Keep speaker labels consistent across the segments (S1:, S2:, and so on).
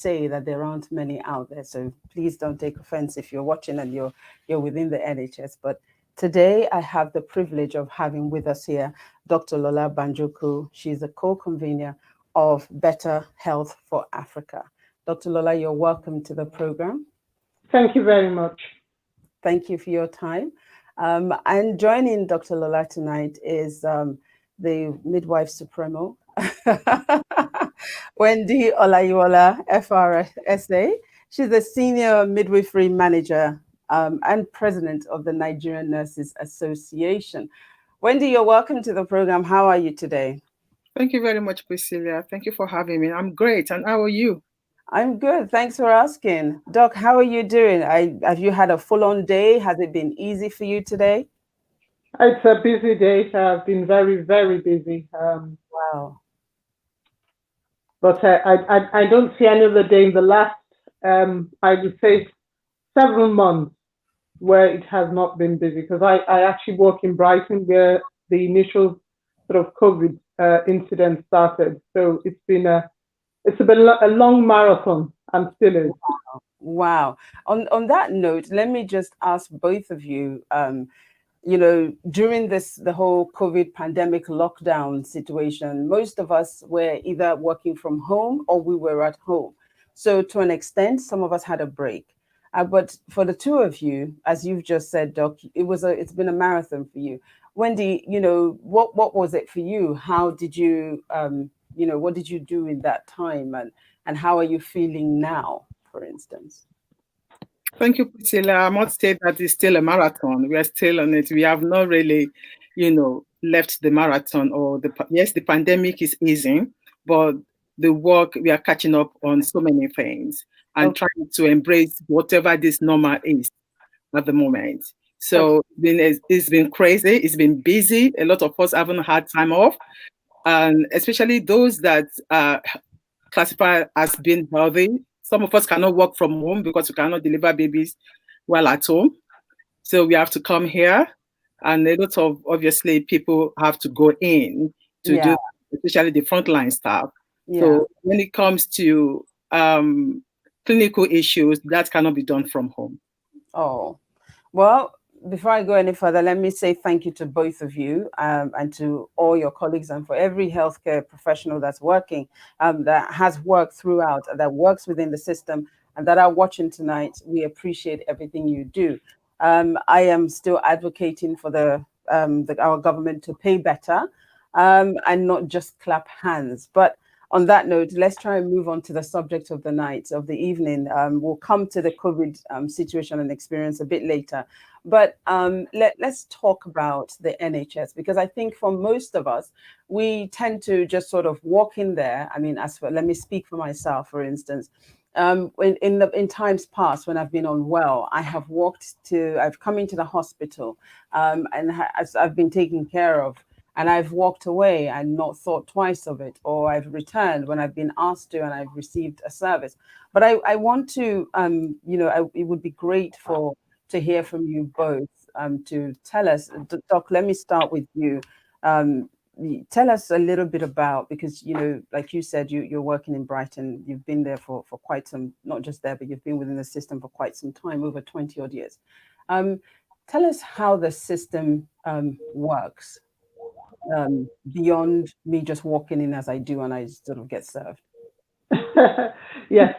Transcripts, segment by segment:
S1: say that there aren't many out there. So please don't take offense if you're watching and you're within the NHS. But today I have the privilege of having with us here Dr. Lola Banjoku. She's a co-convener of Better Health for Africa. Dr. Lola, you're welcome to the program.
S2: Thank you very much.
S1: Thank you for your time. And joining Dr. Lola tonight is the midwife supremo, Wendy Olayiwola, FRSA. She's the senior midwifery manager and president of the Nigerian Nurses Association. Wendy, you're welcome to the program. How are you today?
S3: Thank you very much, Priscilla. Thank you for having me. I'm great. And how are you?
S1: I'm good. Thanks for asking. Doc, how are you doing? Have you had a full-on day? Has it been easy for you today?
S2: It's a busy day. I've been very, very busy.
S1: Wow.
S2: But I don't see any other day in the last, I would say, several months where it has not been busy. Because I actually work in Brighton where the initial sort of COVID incident started. So it's been a long marathon and still is.
S1: Wow. On that note, let me just ask both of you, during the whole COVID pandemic lockdown situation, most of us were either working from home or we were at home. So to an extent, some of us had a break. But for the two of you, as you've just said, Doc, it's been a marathon for you. Wendy, what was it for you? How did you, what did you do in that time? And how are you feeling now, for instance?
S3: Thank you, Priscilla. I must say that it's still a marathon. We are still on it. We have not really, left the marathon yes, the pandemic is easing, but the work, we are catching up on so many things and trying to embrace whatever this normal is at the moment. So it's been crazy. It's been busy. A lot of us haven't had time off. And especially those that are classified as being healthy. Some of us cannot work from home because we cannot deliver babies while at home. So we have to come here. And a lot of, obviously, people have to go in to do, especially the frontline staff. Yeah. So when it comes to clinical issues, that cannot be done from home.
S1: Oh, well, before I go any further, let me say thank you to both of you and to all your colleagues and for every healthcare professional that's working, that has worked throughout, that works within the system and that are watching tonight. We appreciate everything you do. I am still advocating for our government to pay better and not just clap hands. But on that note, let's try and move on to the subject of the night, of the evening. We'll come to the COVID situation and experience a bit later. But let's talk about the NHS, because I think for most of us, we tend to just sort of walk in there. I mean, let me speak for myself, for instance. In times past, when I've been unwell, I've come into the hospital and I've been taken care of. And I've walked away and not thought twice of it, or I've returned when I've been asked to and I've received a service. But I want to, it would be great to hear from you both to tell us. Doc, let me start with you. Tell us a little bit about, because, like you said, you're working in Brighton. You've been there for quite some, not just there, but you've been within the system for quite some time, over 20 odd years. Tell us how the system works. Beyond me just walking in as I do and I sort of get served.
S2: Yes,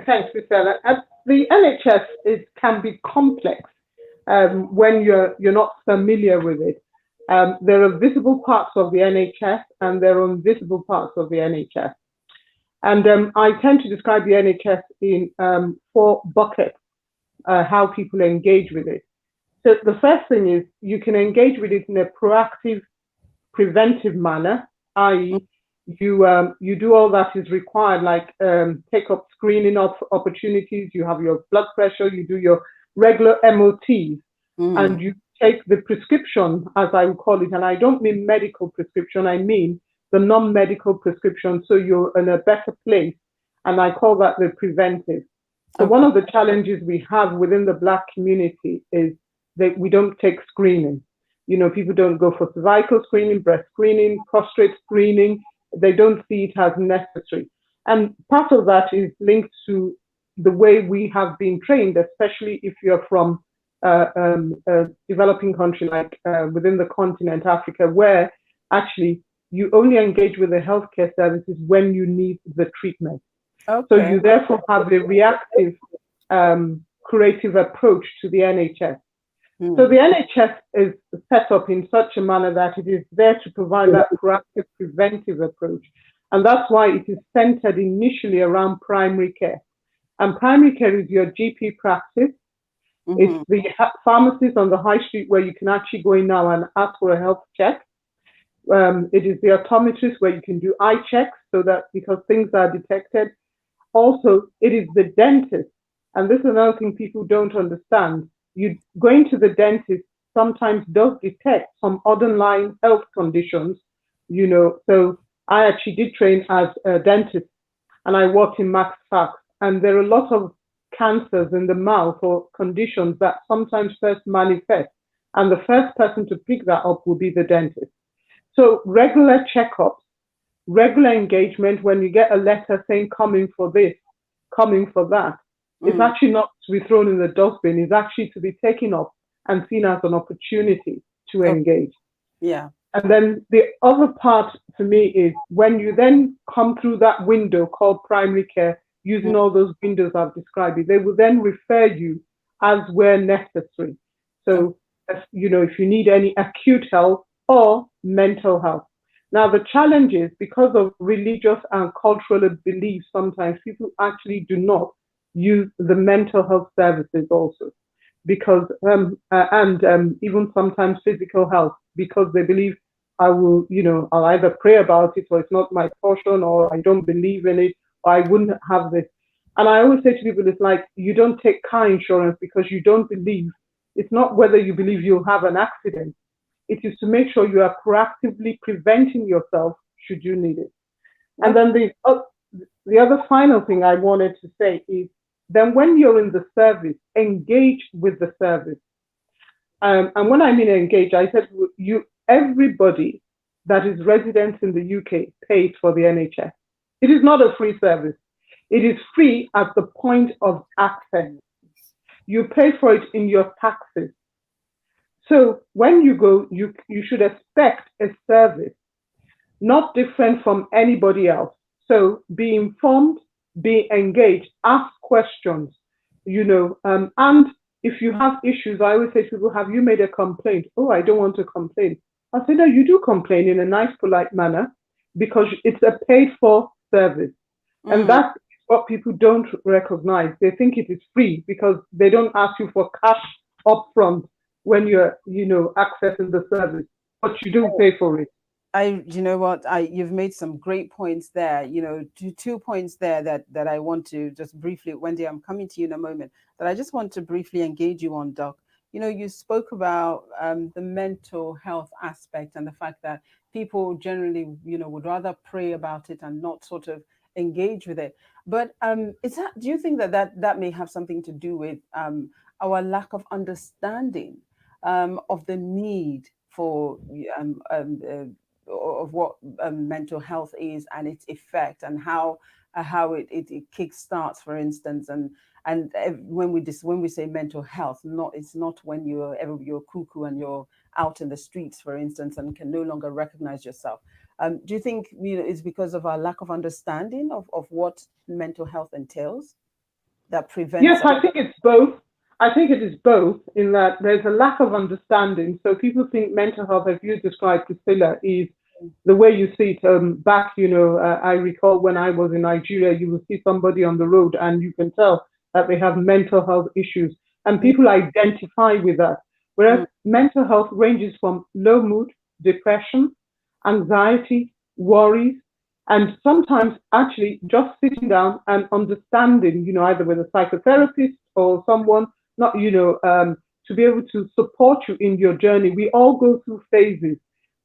S2: thanks, Priscilla. The NHS can be complex when you're not familiar with it. There are visible parts of the NHS and there are invisible parts of the NHS. And I tend to describe the NHS in 4 buckets, how people engage with it. So the first thing is you can engage with it in a proactive, preventive manner, i.e. you do all that is required, like take up screening opportunities, you have your blood pressure, you do your regular MOTs, and you take the prescription, as I would call it, and I don't mean medical prescription, I mean the non-medical prescription, so you're in a better place, and I call that the preventive. So one of the challenges we have within the Black community is that we don't take screening. People don't go for cervical screening, breast screening, prostate screening. They don't see it as necessary. And part of that is linked to the way we have been trained, especially if you're from a developing country like within the continent, Africa, where actually you only engage with the healthcare services when you need the treatment.
S1: Okay.
S2: So you therefore have a reactive, curative approach to the NHS. So the NHS is set up in such a manner that it is there to provide that proactive, preventive approach. And that's why it is centered initially around primary care. And primary care is your GP practice. It's the pharmacies on the high street where you can actually go in now and ask for a health check. It is the optometrist where you can do eye checks so that because things are detected. Also, it is the dentist. And this is another thing people don't understand. You going to the dentist sometimes does detect some underlying health conditions, you know. So I actually did train as a dentist and I worked in Max Facts. And there are a lot of cancers in the mouth or conditions that sometimes first manifest. And the first person to pick that up will be the dentist. So regular checkups, regular engagement, when you get a letter saying coming for this, coming for that, it's actually not to be thrown in the dustbin, it's actually to be taken up and seen as an opportunity to engage.
S1: Yeah.
S2: And then the other part for me is when you then come through that window called primary care, using all those windows I've described, they will then refer you as where necessary. So, you know, if you need any acute health or mental health. Now, the challenge is because of religious and cultural beliefs, sometimes people actually do not use the mental health services also because, even sometimes physical health, because they believe I will, you know, I'll either pray about it or it's not my portion or I don't believe in it or I wouldn't have this. And I always say to people, it's like you don't take car insurance because you don't believe. It's not whether you believe you'll have an accident. It is to make sure you are proactively preventing yourself should you need it. And then the other final thing I wanted to say is then when you're in the service, engage with the service. And when I mean engage, I said everybody that is resident in the UK pays for the NHS. It is not a free service. It is free at the point of access. You pay for it in your taxes. So when you go, you should expect a service not different from anybody else. So be informed, be engaged, ask questions, you know, and if you have issues, I always say to people, have you made a complaint? Oh, I don't want to complain. I say, no, you do complain in a nice, polite manner because it's a paid for service. And that's what people don't recognize. They think it is free because they don't ask you for cash upfront when you're, you know, accessing the service, but you do pay for it.
S1: You know what, you've made some great points there. You know, two points there that I want to just briefly, Wendy, I'm coming to you in a moment, that I just want to briefly engage you on, Doc. You know, you spoke about the mental health aspect and the fact that people generally, you know, would rather pray about it and not sort of engage with it. But do you think that may have something to do with our lack of understanding of the need for of what mental health is and its effect and how it kickstarts, for instance, and when we say mental health, it's not when you're cuckoo and you're out in the streets, for instance, and can no longer recognize yourself. Do you think, you know, it's because of our lack of understanding of what mental health entails that prevents?
S2: Yes, I think it's both. I think it is both in that there's a lack of understanding. So people think mental health, as you described, Priscilla, is the way you see it back, you know, I recall when I was in Nigeria, you will see somebody on the road and you can tell that they have mental health issues and people identify with that. Whereas mental health ranges from low mood, depression, anxiety, worries, and sometimes actually just sitting down and understanding, you know, either with a psychotherapist or someone, not, you know, to be able to support you in your journey. We all go through phases.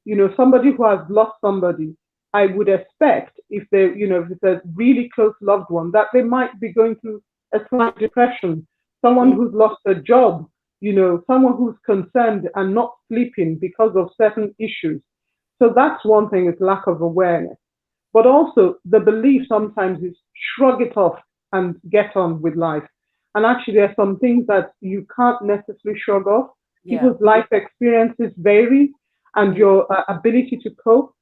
S2: You know, somebody who has lost somebody, I would expect if they, you know, if it's a really close loved one, that they might be going through a slight depression. Someone who's lost a job, you know, someone who's concerned and not sleeping because of certain issues. So that's one thing, is lack of awareness. But also the belief sometimes is shrug it off and get on with life. And actually, there are some things that you can't necessarily shrug off.
S1: Yeah.
S2: People's life experiences vary, and your ability to cope,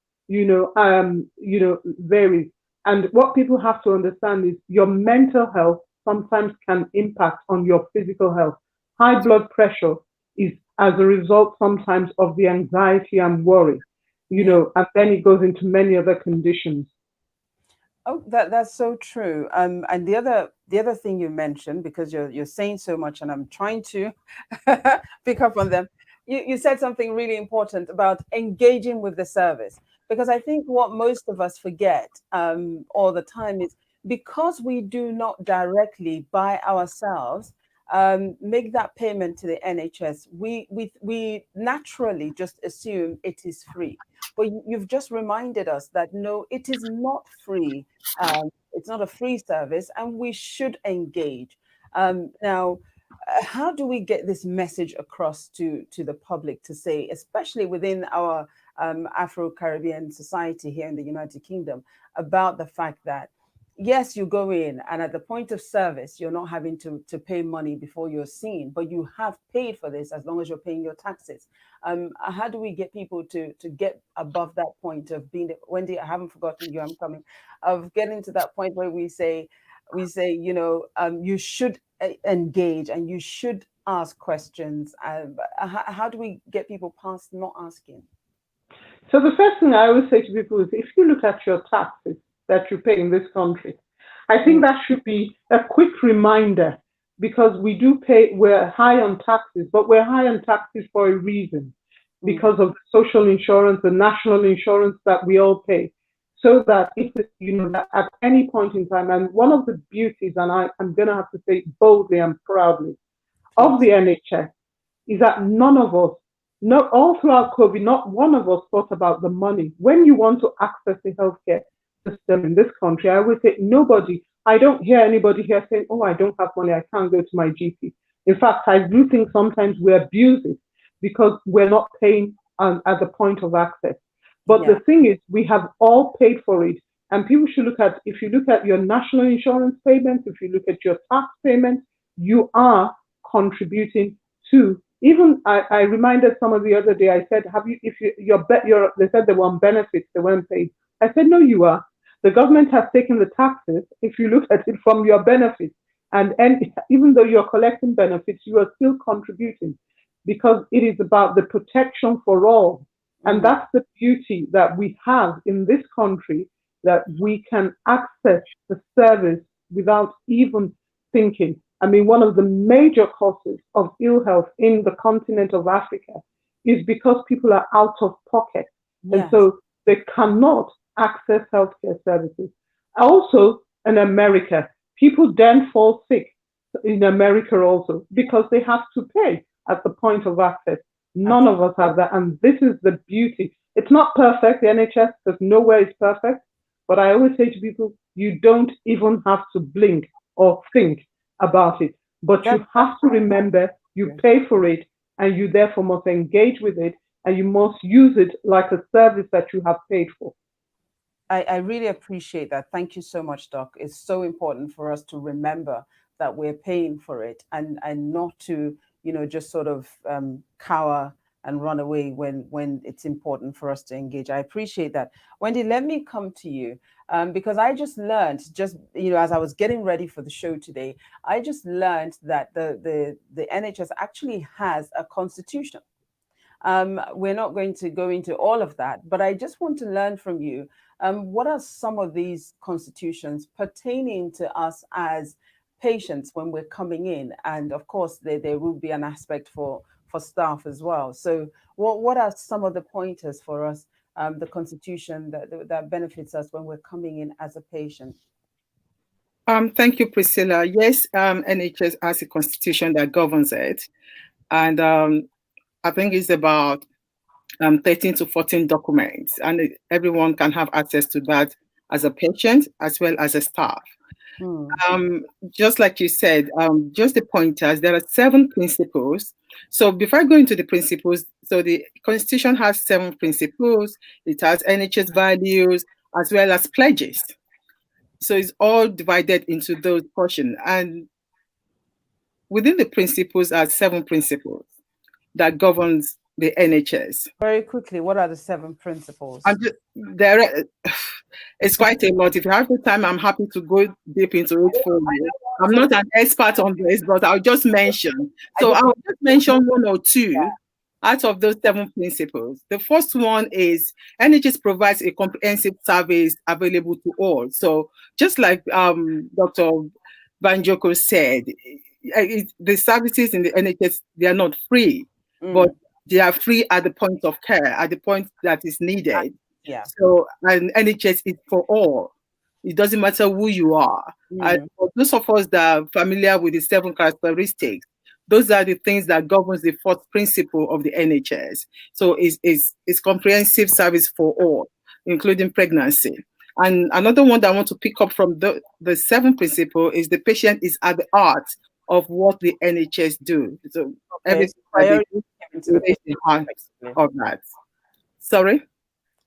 S2: varies. And what people have to understand is your mental health sometimes can impact on your physical health. High blood pressure is as a result sometimes of the anxiety and worry, and then it goes into many other conditions.
S1: Oh, that's so true. And the other thing you mentioned, because you're saying so much, and I'm trying to pick up on them. You said something really important about engaging with the service, because I think what most of us forget all the time is, because we do not directly by ourselves make that payment to the NHS, we naturally just assume it is free. But you've just reminded us that no, it is not free. It's not a free service, and we should engage. Now, how do we get this message across to the public, to say, especially within our Afro-Caribbean society here in the United Kingdom, about the fact that yes, you go in, and at the point of service, you're not having to pay money before you're seen, but you have paid for this as long as you're paying your taxes. How do we get people to get above that point of being, Wendy, I haven't forgotten you, I'm coming, of getting to that point where we say, you should engage and you should ask questions. How do we get people past not asking?
S2: So the first thing I always say to people is, if you look at your taxes that you pay in this country, I think that should be a quick reminder, because we do pay, we're high on taxes, but we're high on taxes for a reason, because of the social insurance, the national insurance that we all pay. So that if, that at any point in time, and one of the beauties, and I'm going to have to say it boldly and proudly, of the NHS is that none of us, not all throughout COVID, not one of us thought about the money. When you want to access the healthcare system in this country, I would say I don't hear anybody here saying, oh, I don't have money, I can't go to my GP. In fact, I do think sometimes we abuse it because we're not paying at the point of access. But the thing is, we have all paid for it. And people should if you look at your national insurance payments, if you look at your tax payments, you are contributing to. Even I reminded someone the other day, I said, they said they were on benefits, they weren't paid. I said, no, you are. The government has taken the taxes, if you look at it, from your benefits. And even though you're collecting benefits, you are still contributing, because it is about the protection for all. And that's the beauty that we have in this country, that we can access the service without even thinking. I mean, one of the major causes of ill health in the continent of Africa is because people are out of pocket. Yes. And so they cannot access healthcare services. Also, in America, people then fall sick in America also because they have to pay at the point of access. None of us have that. And this is the beauty. It's not perfect, the NHS, because nowhere is perfect. But I always say to people, you don't even have to blink or think about it. But you have to remember you pay for it, and you therefore must engage with it, and you must use it like a service that you have paid for.
S1: I really appreciate that. Thank you so much, Doc. It's so important for us to remember that we're paying for it, and not to, just sort of cower and run away when it's important for us to engage. I appreciate that. Wendy, let me come to you, because I just learned, as I was getting ready for the show today, I just learned that the NHS actually has a constitution. We're not going to go into all of that, but I just want to learn from you. What are some of these constitutions pertaining to us as patients when we're coming in? And of course, there will be an aspect for staff as well. So what are some of the pointers for us, the constitution that benefits us when we're coming in as a patient?
S3: Thank you, Priscilla. Yes, NHS has a constitution that governs it. And I think it's about 13 to 14 documents, and everyone can have access to that as a patient as well as a staff. Just like you said, just the pointers, there are 7 principles. So before I go into the principles, so the Constitution has 7 principles. It has NHS values, as well as pledges. So it's all divided into those portions. And within the principles are 7 principles that governs the NHS.
S1: Very quickly, what are the 7 principles?
S3: It's quite a lot. If you have the time, I'm happy to go deep into it for you. I'm not an expert on this, but I'll just mention. So I'll just mention 1 or 2 out of those 7 principles. The first one is NHS provides a comprehensive service available to all. So just like Dr. Banjoko said, the services in the NHS, they are not free, but they are free at the point of care, at the point that is needed.
S1: Yeah.
S3: So, and NHS is for all. It doesn't matter who you are. And for those of us that are familiar with the 7 characteristics, those are the things that governs the 4th principle of the NHS. So it's comprehensive service for all, including pregnancy. And another one that I want to pick up from the 7th principle is the patient is at the heart of what the NHS do. So everything of that. Sorry?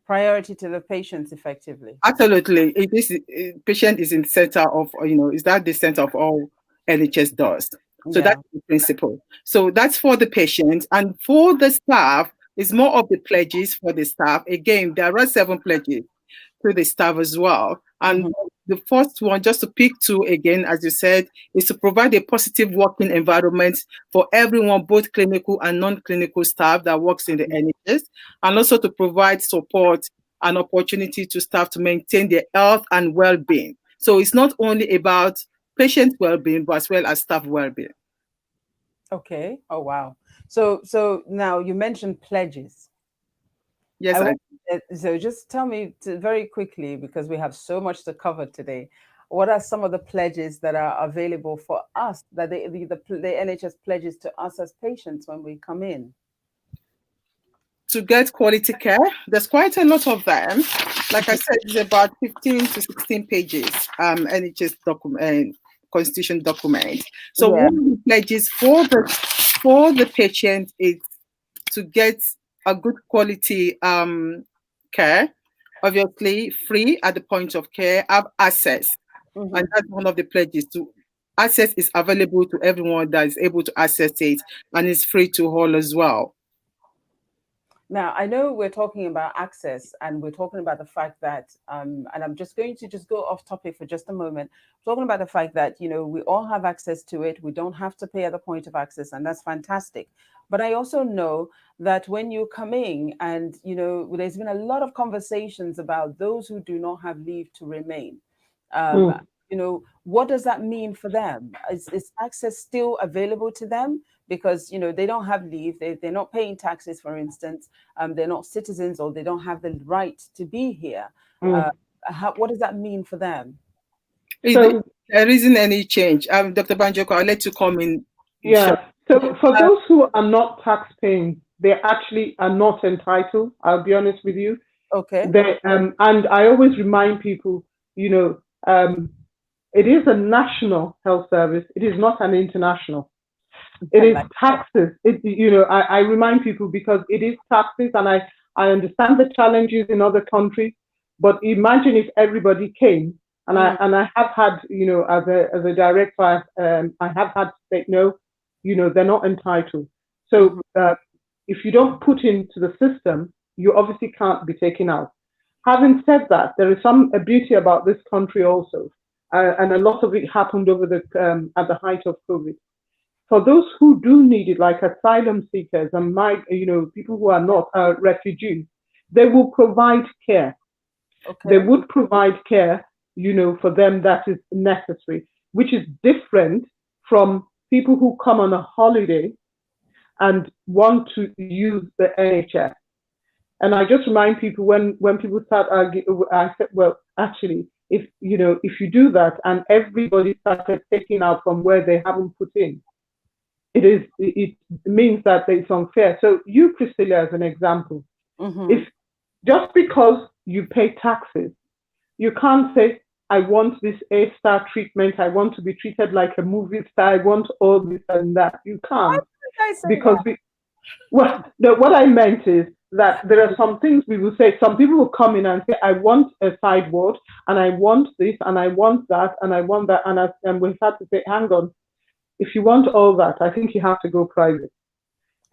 S1: Priority to the patients, effectively.
S3: Absolutely. Patient is in the center of, is that the center of all NHS does. So that's the principle. So that's for the patient. And for the staff, it's more of the pledges for the staff. Again, there are 7 pledges to the staff as well. And the first one, just to pick 2 again, as you said, is to provide a positive working environment for everyone, both clinical and non-clinical staff that works in the NHS, and also to provide support and opportunity to staff to maintain their health and well-being. So it's not only about patient well-being, but as well as staff well-being.
S1: Okay. Oh, wow. So now you mentioned pledges.
S3: Yes.
S1: So just tell me very quickly, because we have so much to cover today, what are some of the pledges that are available for us, that the NHS pledges to us as patients when we come in?
S3: To get quality care, there's quite a lot of them. Like I said, it's about 15 to 16 pages, NHS document, constitution document. So one of the pledges for the patient is to get a good quality care, obviously free at the point of care, have access. And that's one of the pledges. To access is available to everyone that is able to access it, and it's free to all as well.
S1: Now, I know we're talking about access, and we're talking about the fact that, and I'm just going to go off topic for just a moment, talking about the fact that, we all have access to it. We don't have to pay at the point of access, and that's fantastic. But I also know that when you're coming and, there's been a lot of conversations about those who do not have leave to remain. What does that mean for them? Is access still available to them? Because, they don't have leave, they're not paying taxes, for instance, they're not citizens, or they don't have the right to be here. What does that mean for them?
S2: So,
S3: there isn't any change. Dr. Banjoko, I'll let you come in.
S2: Yeah. So for those who are not tax paying, they actually are not entitled. I'll be honest with you.
S1: Okay.
S2: And I always remind people, it is a national health service. It is not an international. It is taxes. I remind people because it is taxes, and I understand the challenges in other countries, but imagine if everybody came, and I have had, as a director, I have had to say no, they're not entitled. So if you don't put into the system, you obviously can't be taken out. Having said that, there is some beauty about this country also, and a lot of it happened over at the height of COVID. For those who do need it, like asylum seekers and people who are not refugees, they will provide care. Okay. They would provide care, for them that is necessary, which is different from people who come on a holiday and want to use the NHS. And I just remind people when people start arguing, I said, well, actually, if you do that and everybody started taking out from where they haven't put in, it means that it's unfair. So you, Priscilla, as an example, if just because you pay taxes, you can't say, I want this A-star treatment, I want to be treated like a movie star, I want all this and that. You can't. Well, what I meant is that there are some things we will say. Some people will come in and say, I want a side ward, and I want this, and I want that, and I want that. And we've had to say, hang on, if you want all that, I think you have to go private.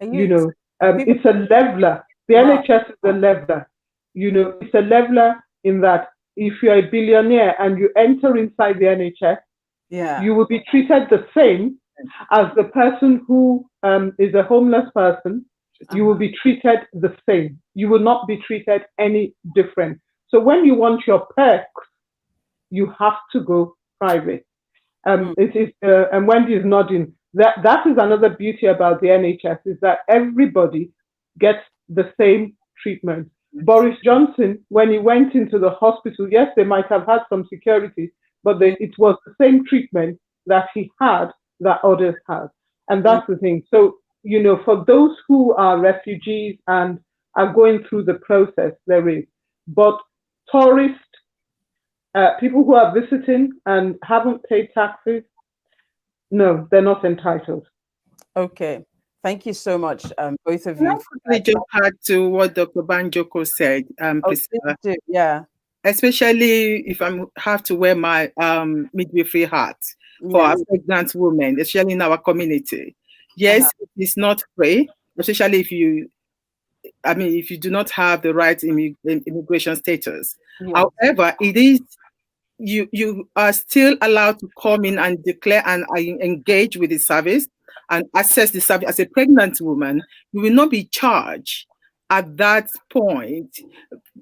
S1: And
S2: You
S1: you,
S2: know,
S1: people,
S2: it's a leveler. The
S1: wow,
S2: NHS is a leveler. You know, it's a leveler in that if you're a billionaire and you enter inside the NHS,
S1: yeah,
S2: you will be treated the same as the person who is a homeless person. You will be treated the same. You will not be treated any different. So when you want your perks, you have to go private. It is, and Wendy is nodding. That is another beauty about the NHS is that everybody gets the same treatment. Boris Johnson, when he went into the hospital, yes, they might have had some security, but it was the same treatment that he had that others had. And that's the thing. So, you know, for those who are refugees and are going through the process, there is. But tourists, people who are visiting and haven't paid taxes, no, they're not entitled.
S1: Okay. Thank you so much, both of
S3: Can
S1: you.
S3: I quickly just add to what Dr. Banjoko said,
S1: Oh,
S3: Priscilla?
S1: please do. Yeah.
S3: Especially if I have to wear my midwifery hat for
S1: Yeah.
S3: a pregnant woman, especially in our community. Yes, it's not free, especially if you, I mean, if you do not have the right immigration status.
S1: Yeah.
S3: However, it is, you are still allowed to come in and declare and engage with the service and access the service. As a pregnant woman, you will not be charged at that point.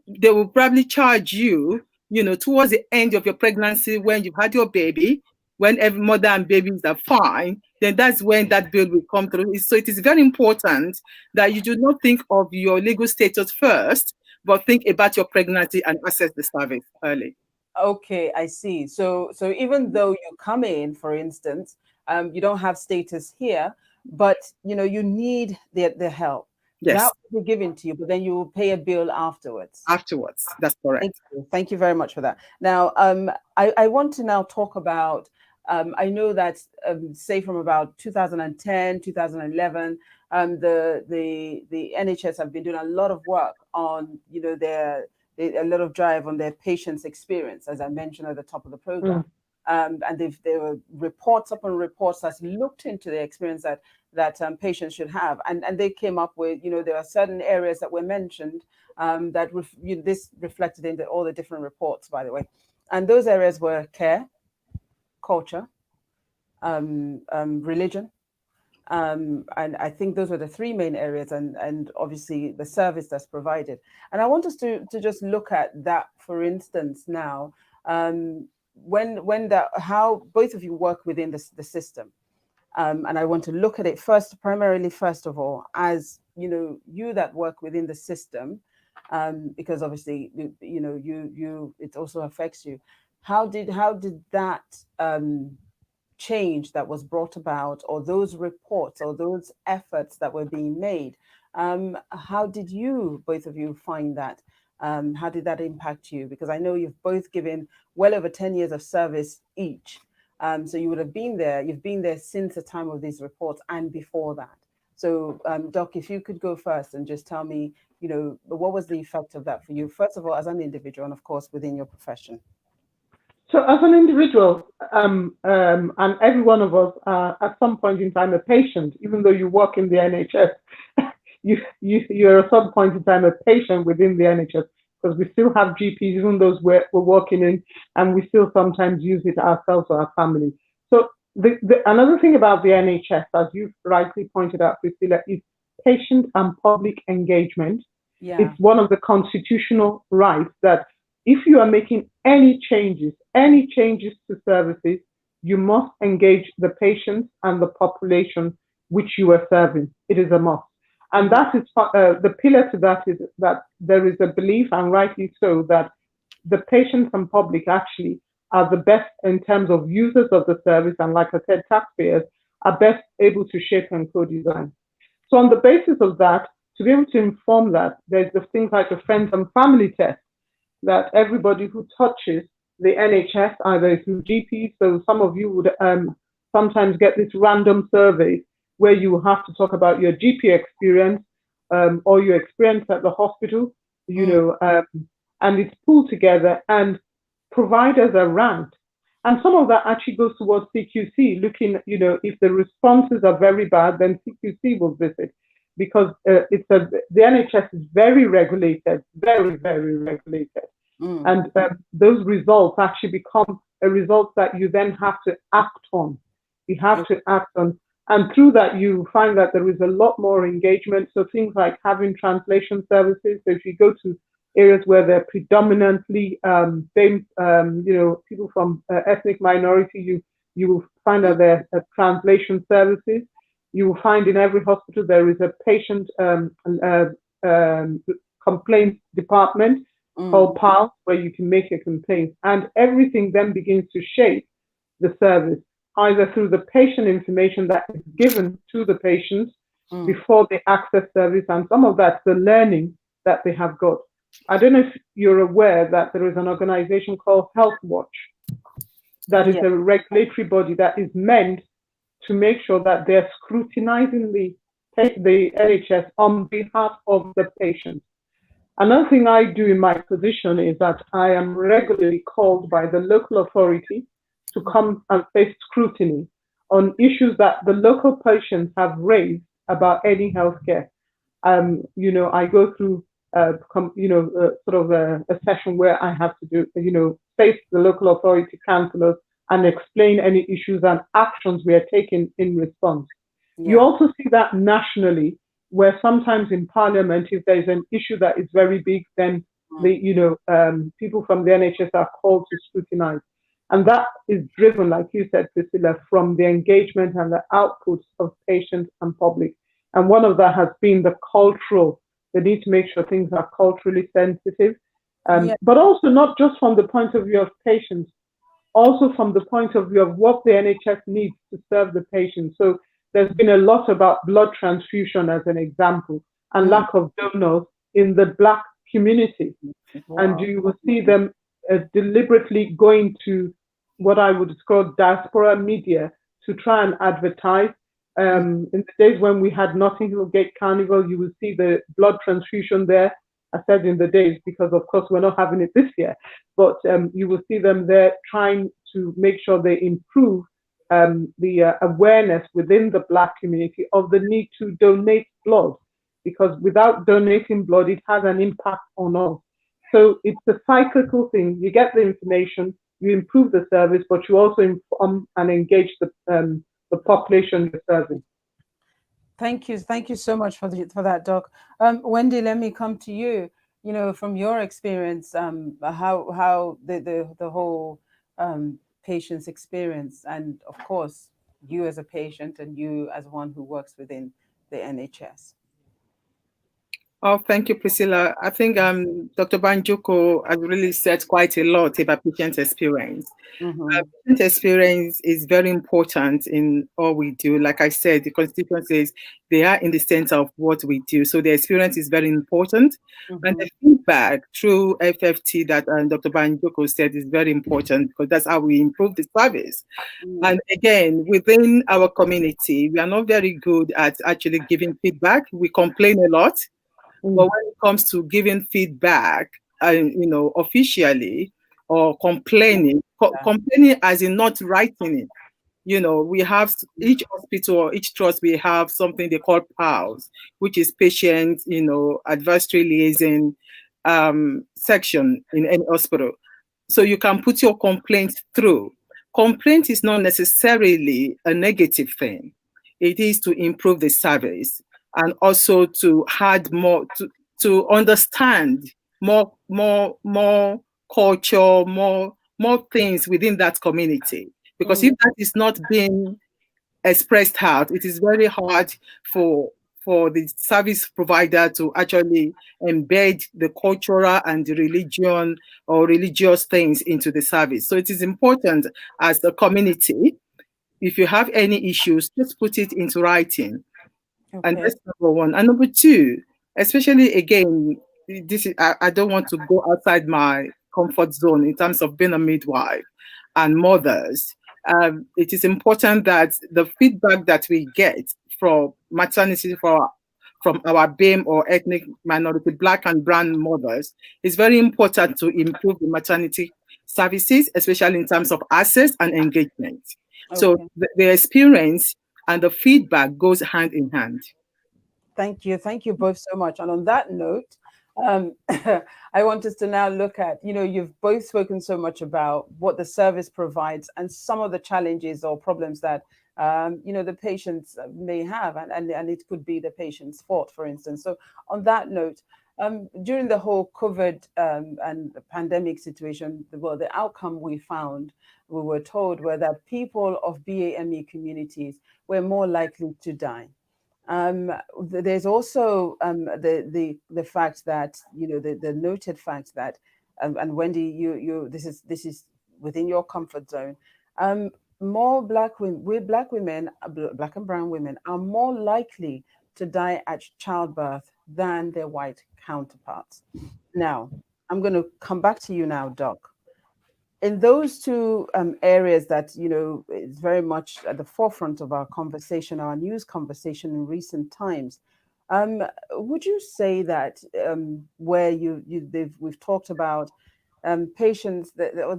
S3: They will probably charge you, you know, towards the end of your pregnancy when you've had your baby, when every mother and babies are fine, then that's when that bill will come through. So it is very important that you do not think of your legal status first, but think about your pregnancy and access the service early.
S1: Okay, I see. So even though you come in, for instance, you don't have status here, but you know you need the help.
S3: Yes,
S1: That will be given to you, but then you will pay a bill afterwards.
S3: afterwards. That's correct.
S1: Thank you. Thank you very much for that. Now, I want to now talk about. I know that, say, from about 2010, 2011, the NHS have been doing a lot of work on, you know, a lot of drive on their patients' experience, as I mentioned at the top of the program. And there were reports upon reports that looked into the experience that patients should have, and they came up with, you know, there are certain areas that were mentioned that this reflected in all the different reports, by the way, and those areas were care, culture, religion, and I think those were the three main areas, and obviously the service that's provided. And I want us to just look at that, for instance, now, how both of you work within the system. And I want to look at it primarily, first of all, as, you know, you that work within the system, because obviously, you know, it also affects you. How did that change that was brought about, or those reports, or those efforts that were being made, how did you, both of you, find that? How did that impact you? Because I know you've both given well over 10 years of service each. So you would have been there. You've been there since the time of these reports and before that. So, Doc, if you could go first and just tell me, you know, what was the effect of that for you, first of all, as an individual, and of course, within your profession?
S2: So, as an individual, and every one of us are at some point in time a patient, even though you work in the NHS, you're at some point in time a patient within the NHS, because we still have GPs, even those we're working in, and we still sometimes use it ourselves or our family. So, another thing about the NHS, as you rightly pointed out, Priscilla, is patient and public engagement.
S1: Yeah.
S2: It's one of the constitutional rights that if you are making any changes to services, you must engage the patients and the population which you are serving. It is a must. And that is the pillar to that is that there is a belief, and rightly so, that the patients and public actually are the best in terms of users of the service, and like I said, taxpayers are best able to shape and co-design. So on the basis of that, to be able to inform that, there's the things like the friends and family test that everybody who touches the NHS, either through GPs, so some of you would sometimes get this random survey where you have to talk about your GP experience or your experience at the hospital, and it's pulled together, and providers are ranked. And some of that actually goes towards CQC, looking, if the responses are very bad, then CQC will visit, because the NHS is very regulated, very, very regulated. And those results actually become a result that you then have to act on. You have to act on. And through that, you find that there is a lot more engagement. So things like having translation services. So if you go to areas where they're predominantly people from ethnic minority, you will find that there are translation services. You will find in every hospital there is a patient complaints department called PAL, where you can make a complaint. And everything then begins to shape the service, either through the patient information that is given to the patients before they access service, and some of that's the learning that they have got. I don't know if you're aware that there is an organization called Health Watch that is a regulatory body that is meant to make sure that they're scrutinizing the NHS on behalf of the patient. Another thing I do in my position is that I am regularly called by the local authority to come and face scrutiny on issues that the local patients have raised about any healthcare. I go through sort of a session where I have to do, face the local authority councillors and explain any issues and actions we are taking in response. You also see that nationally, where sometimes in Parliament, if there's an issue that is very big, then people from the NHS are called to scrutinize. And that is driven, like you said, Priscilla, from the engagement and the outputs of patients and public. And one of that has been the cultural. They need to make sure things are culturally sensitive, but also not just from the point of view of patients, also from the point of view of what the NHS needs to serve the patient. So there's been a lot about blood transfusion as an example, and lack of donors in the Black community. Wow. And you will see them deliberately going to what I would call diaspora media to try and advertise. In the days when we had Notting Hill Gate Carnival, you will see the blood transfusion there. I said in the days because, of course, we're not having it this year, but you will see them there trying to make sure they improve the awareness within the Black community of the need to donate blood, because without donating blood, it has an impact on us. So it's a cyclical thing. You get the information, you improve the service, but you also inform and engage the population you're serving.
S1: Thank you so much for that, Doc. Wendy, let me come to you. From your experience, how the whole patient's experience, and of course you as a patient and you as one who works within the NHS.
S3: Oh, thank you, Priscilla. I think Dr. Banjoko has really said quite a lot about patient experience. Patient experience is very important in all we do. Like I said, the Constitution says they are in the center of what we do. So the experience is very important. And the feedback through FFT that Dr. Banjoko said is very important, because that's how we improve the service. And again, within our community, we are not very good at actually giving feedback. We complain a lot. But when it comes to giving feedback, officially, or complaining as in not writing it, we have each hospital or each trust, we have something they call PALS, which is patient, advisory liaison section in any hospital. So you can put your complaint through. Complaint is not necessarily a negative thing. It is to improve the service, and also to add more, to understand more culture, more things within that community. Because if that is not being expressed out, it is very hard for the service provider to actually embed the cultural and the religion or religious things into the service. So it is important as the community, if you have any issues, just put it into writing. Okay. And that's number one. And number two, especially again, this is, I don't want to go outside my comfort zone in terms of being a midwife and mothers. It is important that the feedback that we get for maternity from our BAME or ethnic minority, Black and brown mothers, it's very important to improve the maternity services, especially in terms of access and engagement.
S1: Okay.
S3: So the experience and the feedback goes hand in hand.
S1: Thank you both so much. And on that note, I want us to now look at, you've both spoken so much about what the service provides and some of the challenges or problems that, the patients may have, and it could be the patient's fault, for instance. So on that note, during the whole COVID and the pandemic situation, the outcome we were told, were that people of BAME communities were more likely to die. There's also the fact that the noted fact that and Wendy, you this is within your comfort zone. More Black women, Black and brown women, are more likely to die at childbirth than their white counterparts. Now, I'm going to come back to you now, Doc. In those two areas that, is very much at the forefront of our conversation, our news conversation in recent times, would you say that where we've talked about patients,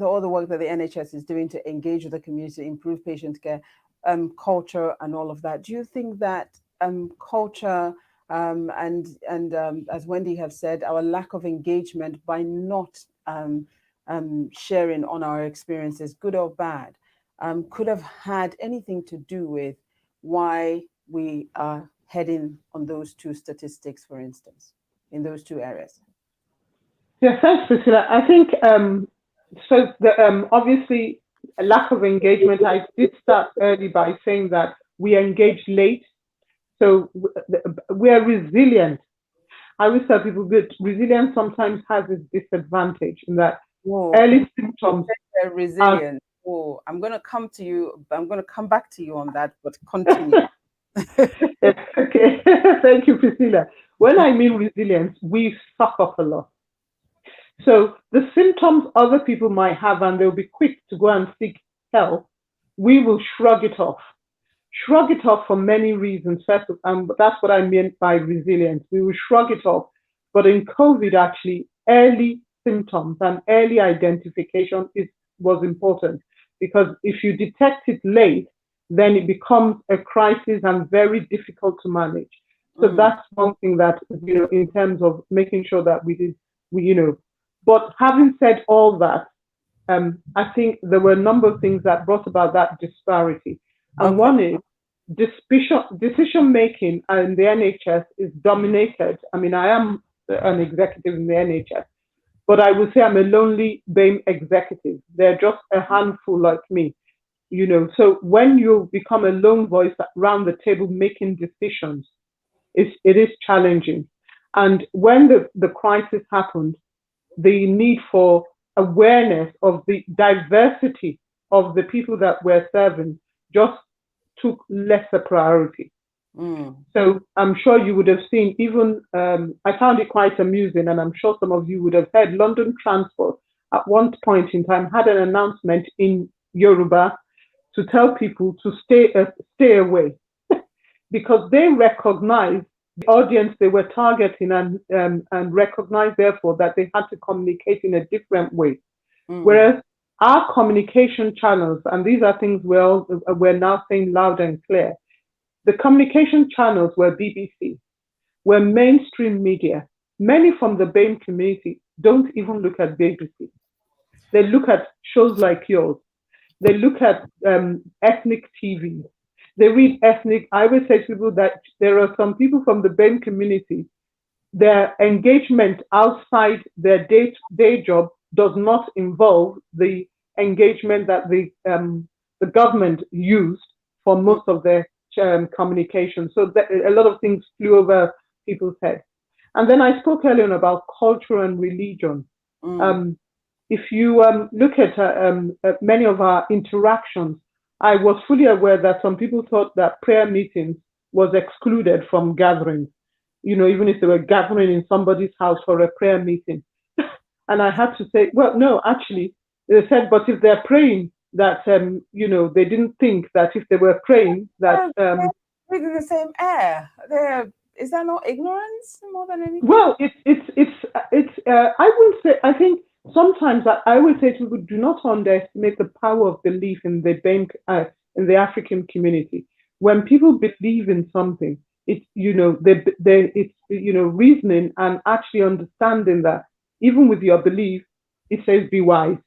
S1: all the work that the NHS is doing to engage with the community, improve patient care, culture and all of that, do you think that culture and as Wendy have said, our lack of engagement by not sharing on our experiences, good or bad, could have had anything to do with why we are heading on those two statistics, for instance, in those two areas?
S2: Yeah, thanks, Priscilla. I think obviously a lack of engagement. I did start early by saying that we engage late, so we are resilient. I always tell people that resilience sometimes has its disadvantage in that early symptoms.
S1: Resilient. I'm going to come to you. I'm going to come back to you on that, but continue.
S2: Okay, thank you, Priscilla. When I mean resilience, we suffer a lot. So the symptoms other people might have, and they'll be quick to go and seek help, we will shrug it off. Shrug it off for many reasons. First, that's what I meant by resilience. We will shrug it off. But in COVID, actually, early symptoms and early identification was important, because if you detect it late, then it becomes a crisis and very difficult to manage. So that's one thing that, in terms of making sure that we. But having said all that, I think there were a number of things that brought about that disparity. And one is decision making in the NHS is dominated. I mean, I am an executive in the NHS, but I would say I'm a lonely BAME executive. They're just a handful like me, So when you become a lone voice around the table making decisions, it is challenging. And when the crisis happened, the need for awareness of the diversity of the people that we're serving just took lesser priority. So I'm sure you would have seen, even I found it quite amusing, and I'm sure some of you would have heard London Transport at one point in time had an announcement in Yoruba to tell people to stay away because they recognized the audience they were targeting and recognized therefore that they had to communicate in a different way. Whereas our communication channels, and these are things we're now saying loud and clear, the communication channels were BBC, were mainstream media. Many from the BAME community don't even look at BBC. They look at shows like yours. They look at ethnic TV. They read ethnic. I would say to people that there are some people from the BAME community, their engagement outside their day job does not involve the engagement that the government used for most of their communication. So a lot of things flew over people's heads. And then I spoke earlier about culture and religion. If you look at many of our interactions, I was fully aware that some people thought that prayer meetings was excluded from gatherings, even if they were gathering in somebody's house for a prayer meeting. And I had to say, well, no, actually, they said, but if they're praying, that, they didn't think that if they were praying, that
S1: breathing the same air. Is that not ignorance more than anything?
S2: Well, I will say, I think sometimes I will say to people, do not underestimate the power of belief in the in the African community. When people believe in something, it's, it's, reasoning and actually understanding that even with your belief, it says be wise,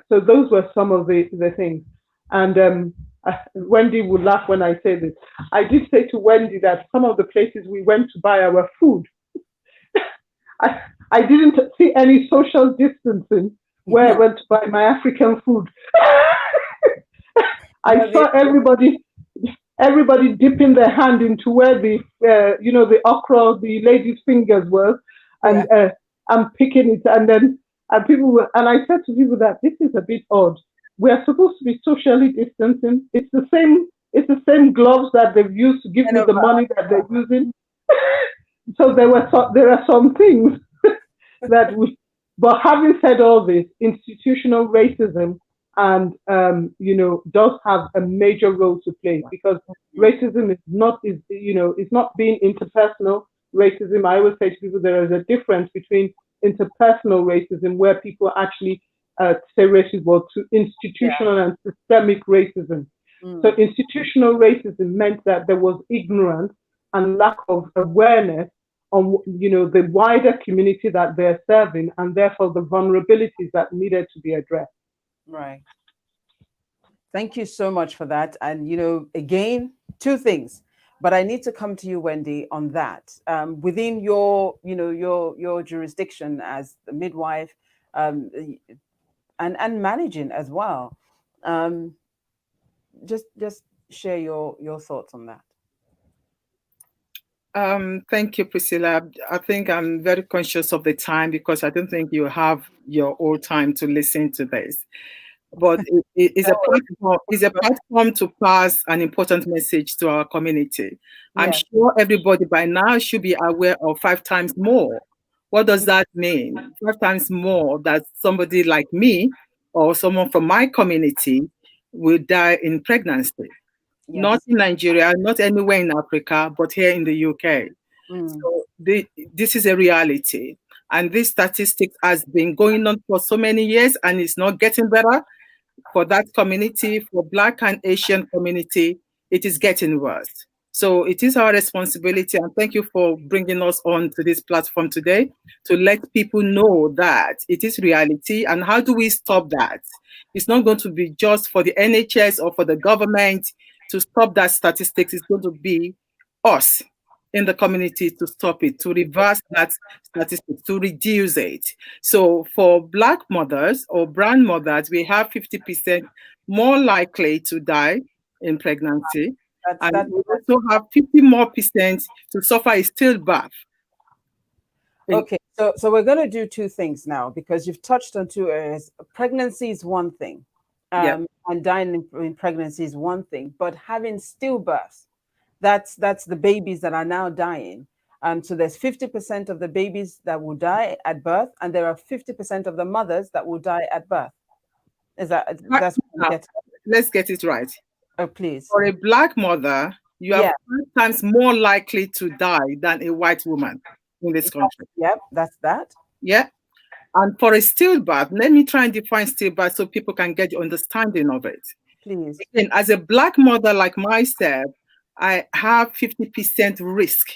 S2: So those were some of the things. And Wendy would laugh when I say this. I did say to Wendy that some of the places we went to buy our food, I didn't see any social distancing where I went to buy my African food. I saw everybody dipping their hand into where the the okra, the lady's fingers were, and I'm picking it, and then and I said to people that this is a bit odd. We are supposed to be socially distancing. It's the same gloves that they've used to give me the money that they're using. So there are some things that we. But having said all this, institutional racism and does have a major role to play, because racism is not being interpersonal racism. I always say to people there is a difference between interpersonal racism, where people actually say racism, to institutional and systemic racism. So institutional racism meant that there was ignorance and lack of awareness on the wider community that they're serving, and therefore the vulnerabilities that needed to be addressed.
S1: Right. Thank you so much for that. And again, two things, but I need to come to you, Wendy, on that. Within your your jurisdiction as the midwife, and managing as well, just share your thoughts on that.
S3: Thank you, Priscilla. I think I'm very conscious of the time, because I don't think you have your whole time to listen to this. But it's a platform to pass an important message to our community. I'm sure everybody by now should be aware of 5 times more. What does that mean? 5 times more that somebody like me or someone from my community will die in pregnancy. Yes. Not in Nigeria, not anywhere in Africa, but here in the UK. So this is a reality. And this statistics has been going on for so many years, and it's not getting better. For that community, for Black and Asian community, it is getting worse. So it is our responsibility, and thank you for bringing us on to this platform today to let people know that it is reality. And how do we stop that? It's not going to be just for the NHS or for the government to stop that statistics. It's going to be us in the community to stop it, to reverse that statistics, to reduce it. So for Black mothers or brown mothers, we have 50% more likely to die in pregnancy. And we also have 50% more to suffer a stillbirth.
S1: Okay, so we're going to do 2 things now, because you've touched on 2 areas. Pregnancy is one thing, and dying in pregnancy is one thing, but having stillbirth, that's the babies that are now dying. So there's 50% of the babies that will die at birth, and there are 50% of the mothers that will die at birth. That's what
S3: let's get it right.
S1: Oh, please.
S3: For a Black mother, you are 5 times more likely to die than a white woman in this country.
S1: Yep, that's that.
S3: Yeah. And for a stillbirth, let me try and define stillbirth so people can get the understanding of it.
S1: Please.
S3: Again, as a Black mother like myself, I have 50% risk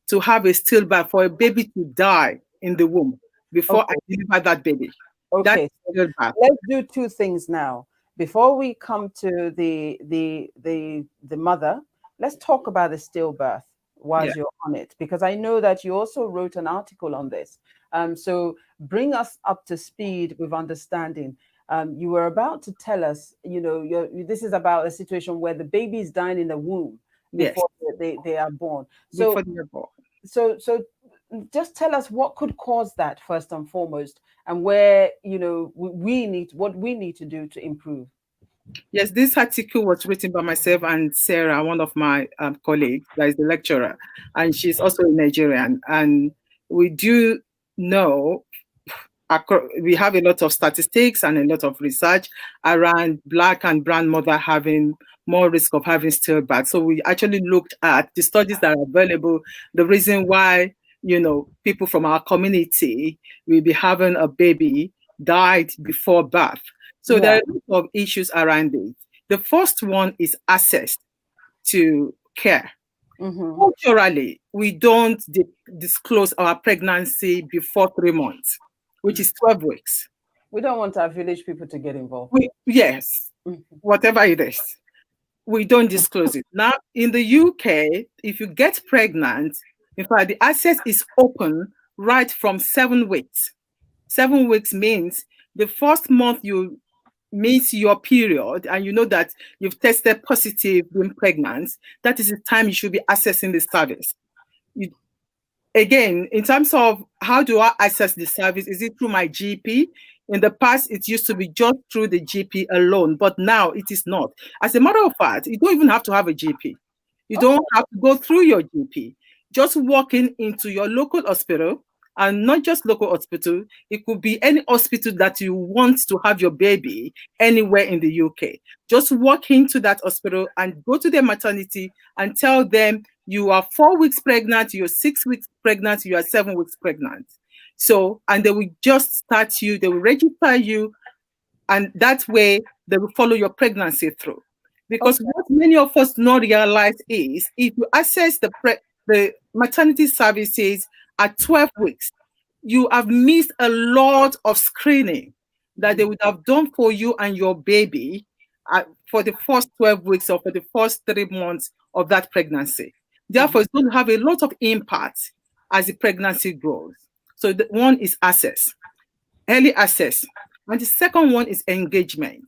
S3: to have a stillbirth, for a baby to die in the womb before I deliver that baby.
S1: Okay, let's do 2 things now. Before we come to the mother, let's talk about the stillbirth while you're on it, because I know that you also wrote an article on this. So bring us up to speed with understanding. You were about to tell us, this is about a situation where the baby is dying in the womb before they are born. So just tell us what could cause that first and foremost, and where we need to do to improve.
S3: Yes, this article was written by myself and Sarah, one of my colleagues, that is the lecturer, and she's also a Nigerian. And we do know we have a lot of statistics and a lot of research around Black and brown mother having more risk of having stillbirth. So we actually looked at the studies that are available, the reason why, people from our community will be having a baby died before birth. So there are a lot of issues around it. The first one is access to care. Culturally, we don't disclose our pregnancy before 3 months, which is 12 weeks.
S1: We don't want our village people to get involved.
S3: Yes, whatever it is, we don't disclose it. Now, in the UK, if you get pregnant, in fact, the access is open right from 7 weeks. 7 weeks means the first month you miss your period and you know that you've tested positive being pregnant, that is the time you should be accessing the service. Again, in terms of how do I access the service, is it through my GP? In the past, it used to be just through the GP alone, but now it is not. As a matter of fact, you don't even have to have a GP. You don't have to go through your GP. Just walking into your local hospital, and not just local hospital, it could be any hospital that you want to have your baby anywhere in the UK. Just walk into that hospital and go to their maternity and tell them you are 4 weeks pregnant, you're 6 weeks pregnant, you are 7 weeks pregnant. So, and they will just start you, they will register you, and that way they will follow your pregnancy through. Because what many of us do not realize is if you access the maternity services at 12 weeks, you have missed a lot of screening that they would have done for you and your baby for the first 12 weeks or for the first 3 months of that pregnancy. Therefore, it's going to have a lot of impact as the pregnancy grows. So the one is access, early access. And the second one is engagement.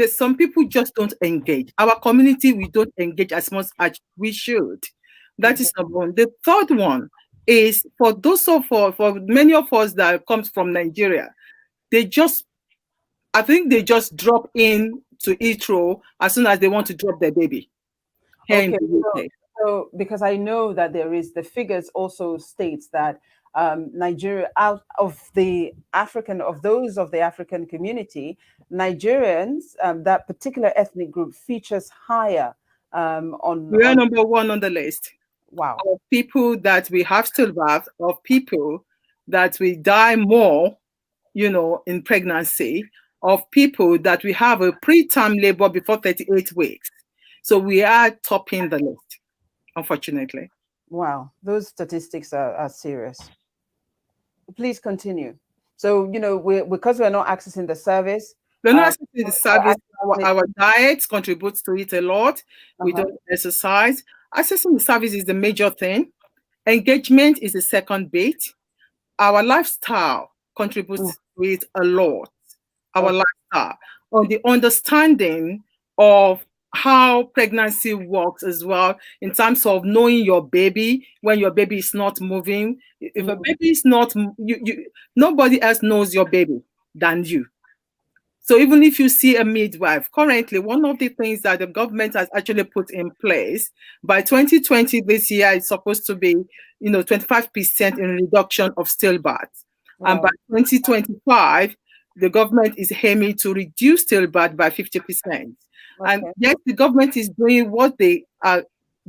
S3: Some people just don't engage. Our community, we don't engage as much as we should. That is number one. The third one is for many of us that comes from Nigeria, I think they just drop in to Heathrow as soon as they want to drop their baby.
S1: So because I know that the figures also states that Nigeria, out of the African community, Nigerians, that particular ethnic group features higher
S3: we are number one on the list.
S1: Wow.
S3: Of people that we have stillbirth, of people that we die more, in pregnancy, of people that we have a preterm labor before 38 weeks. So we are topping the list, unfortunately.
S1: Wow, those statistics are serious. Please continue. So, because we're not accessing the service.
S3: We're not accessing the service. Our diet contributes to it a lot. We don't exercise. Accessing the service is the major thing. Engagement is the second bit. Our lifestyle contributes to it a lot. Our lifestyle, on the understanding of how pregnancy works as well, in terms of knowing your baby when your baby is not moving. If a baby is not, nobody else knows your baby than you. So even if you see a midwife, currently, one of the things that the government has actually put in place, by 2020, this year, it's supposed to be, 25% in reduction of stillbirths. Wow. And by 2025, the government is aiming to reduce stillbirth by 50%. Okay. And yes, the government is doing what they are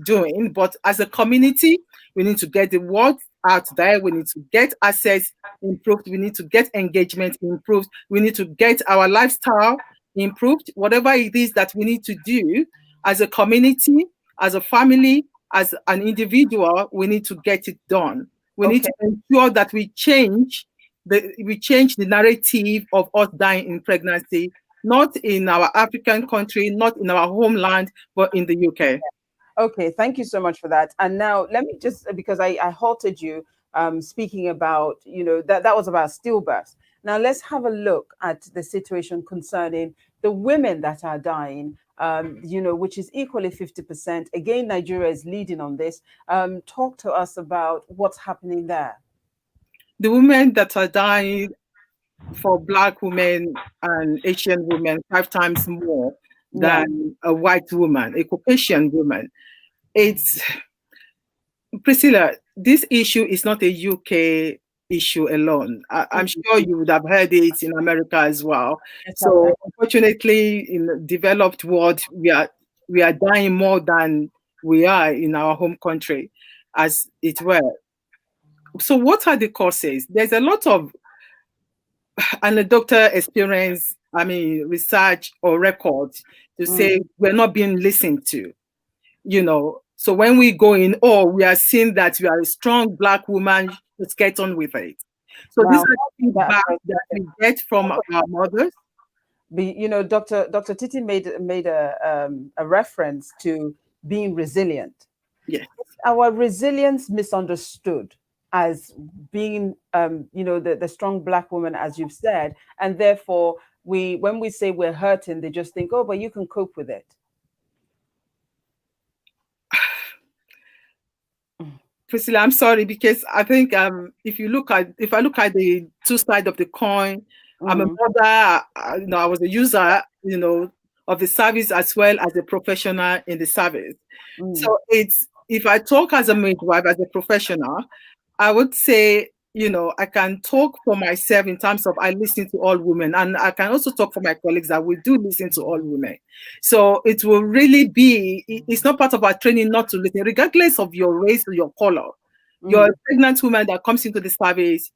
S3: doing, but as a community, we need to get the word out there. We need to get access improved. We need to get engagement improved. We need to get our lifestyle improved. Whatever it is that we need to do as a community, as a family, as an individual, we need to get it done. We need to ensure that we change the narrative of us dying in pregnancy, not in our African country, not in our homeland, but in the UK.
S1: Okay, thank you so much for that. And now let me just, because I halted you speaking about, that was about stillbirths. Now let's have a look at the situation concerning the women that are dying, which is equally 50%. Again, Nigeria is leading on this. Talk to us about what's happening there.
S3: The women that are dying for Black women and Asian women 5 times more than a white woman, a Caucasian woman. It's, Priscilla, this issue is not a UK issue alone. I'm sure you would have heard it in America as well.
S1: Yes,
S3: So unfortunately, in the developed world, we are dying more than we are in our home country, as it were. So what are the causes? There's a lot of anecdotal experience, I mean, research or records to say we're not being listened to, you know. So when we go in, we are seeing that we are a strong Black woman, let's get on with it. So these
S1: wow.
S3: are feedback that we get from our mothers.
S1: You know, Dr. Titi made a reference to being resilient.
S3: Yes.
S1: Our resilience misunderstood as being, you know, the strong Black woman, as you've said, and therefore when we say we're hurting, they just think, oh, but you can cope with it.
S3: Priscilla, I'm sorry, because I think if I look at the two sides of the coin, I'm a mother, you know, I was a user, you know, of the service as well as a professional in the service. So if I talk as a midwife, as a professional, I would say, you know, I can talk for myself in terms of I listen to all women, and I can also talk for my colleagues that we do listen to all women. So it will really be, it's not part of our training not to listen, regardless of your race or your color. You're a pregnant woman that comes into the service,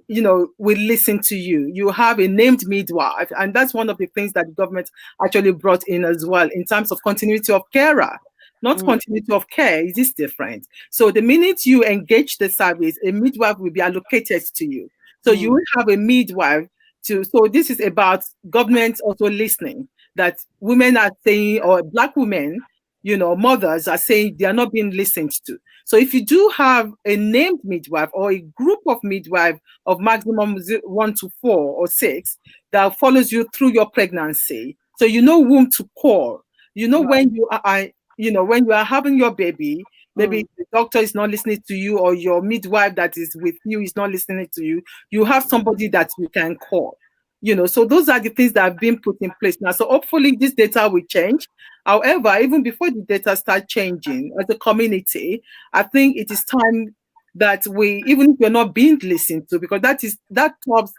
S3: you know, will listen to you. You have a named midwife, and that's one of the things that the government actually brought in as well in terms of continuity of carer. Not continuity of care, is this different? So the minute you engage the service, a midwife will be allocated to you. So you will have a midwife so this is about government also listening that women are saying, or Black women, you know, mothers are saying they are not being listened to. So if you do have a named midwife or a group of midwife of maximum 1 to 4 or 6 that follows you through your pregnancy, so you know whom to call. You know when you are, you know, when you are having your baby, maybe the doctor is not listening to you, or your midwife that is with you is not listening to you. You have somebody that you can call. You know, so those are the things that have been put in place now. So hopefully this data will change. However, even before the data start changing as a community, I think it is time that we, even if we're not being listened to, because that tops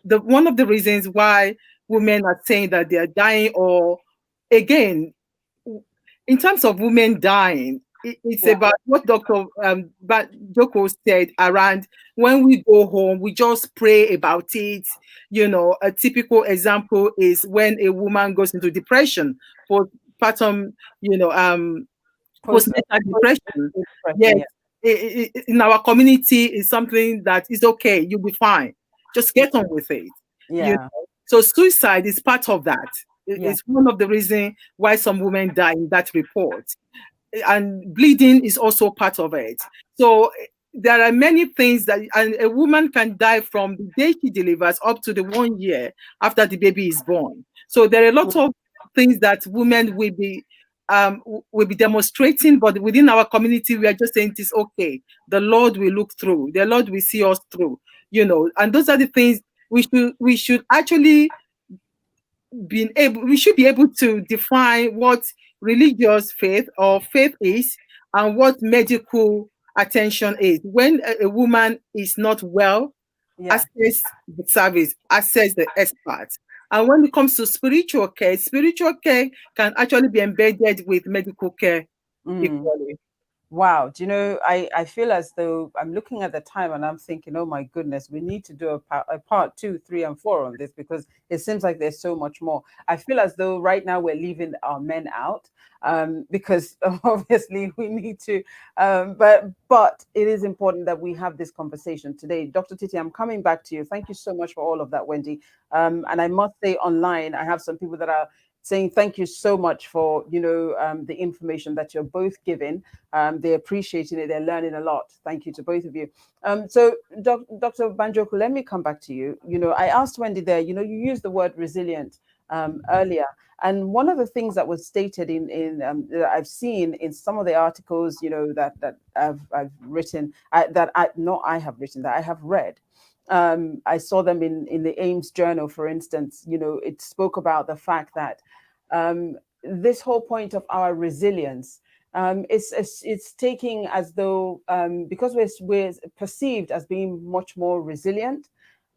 S3: one of the reasons why women are saying that they are dying, or again, in terms of women dying, it's about what Dr. Joko said around when we go home, we just pray about it. You know, a typical example is when a woman goes into depression, postpartum, you know, postnatal depression. Yes, in our community, is something that is okay. You'll be fine. Just get on with it.
S1: Yeah.
S3: You know? So suicide is part of that. It's one of the reasons why some women die in that report. And bleeding is also part of it. So there are many things that, and a woman can die from the day she delivers up to the 1 year after the baby is born. So there are a lot of things that women will be demonstrating, but within our community, we are just saying it is okay. The Lord will look through. The Lord will see us through. You know, and those are the things we should actually we should be able to define what religious faith or faith is and what medical attention is. When a woman is not well, access the service, access the experts. And when it comes to spiritual care can actually be embedded with medical care equally.
S1: Wow. Do you know, I feel as though I'm looking at the time and I'm thinking, oh my goodness, we need to do a part 2, 3, and 4 on this, because it seems like there's so much more. I feel as though right now we're leaving our men out, because obviously we need to, but it is important that we have this conversation today. Dr. Titi, I'm coming back to you. Thank you so much for all of that, Wendy. And I must say, online, I have some people that are saying thank you so much for, you know, the information that you're both giving. They're appreciating it. They're learning a lot. Thank you to both of you. So Dr. Banjoko, let me come back to you. You know, I asked Wendy there, you know, you used the word resilient earlier. And one of the things that was stated that I've seen in some of the articles, you know, that I've written, that I have read. I saw them in the Ames Journal, for instance. You know, it spoke about the fact that this whole point of our resilience It's taking as though because we're perceived as being much more resilient.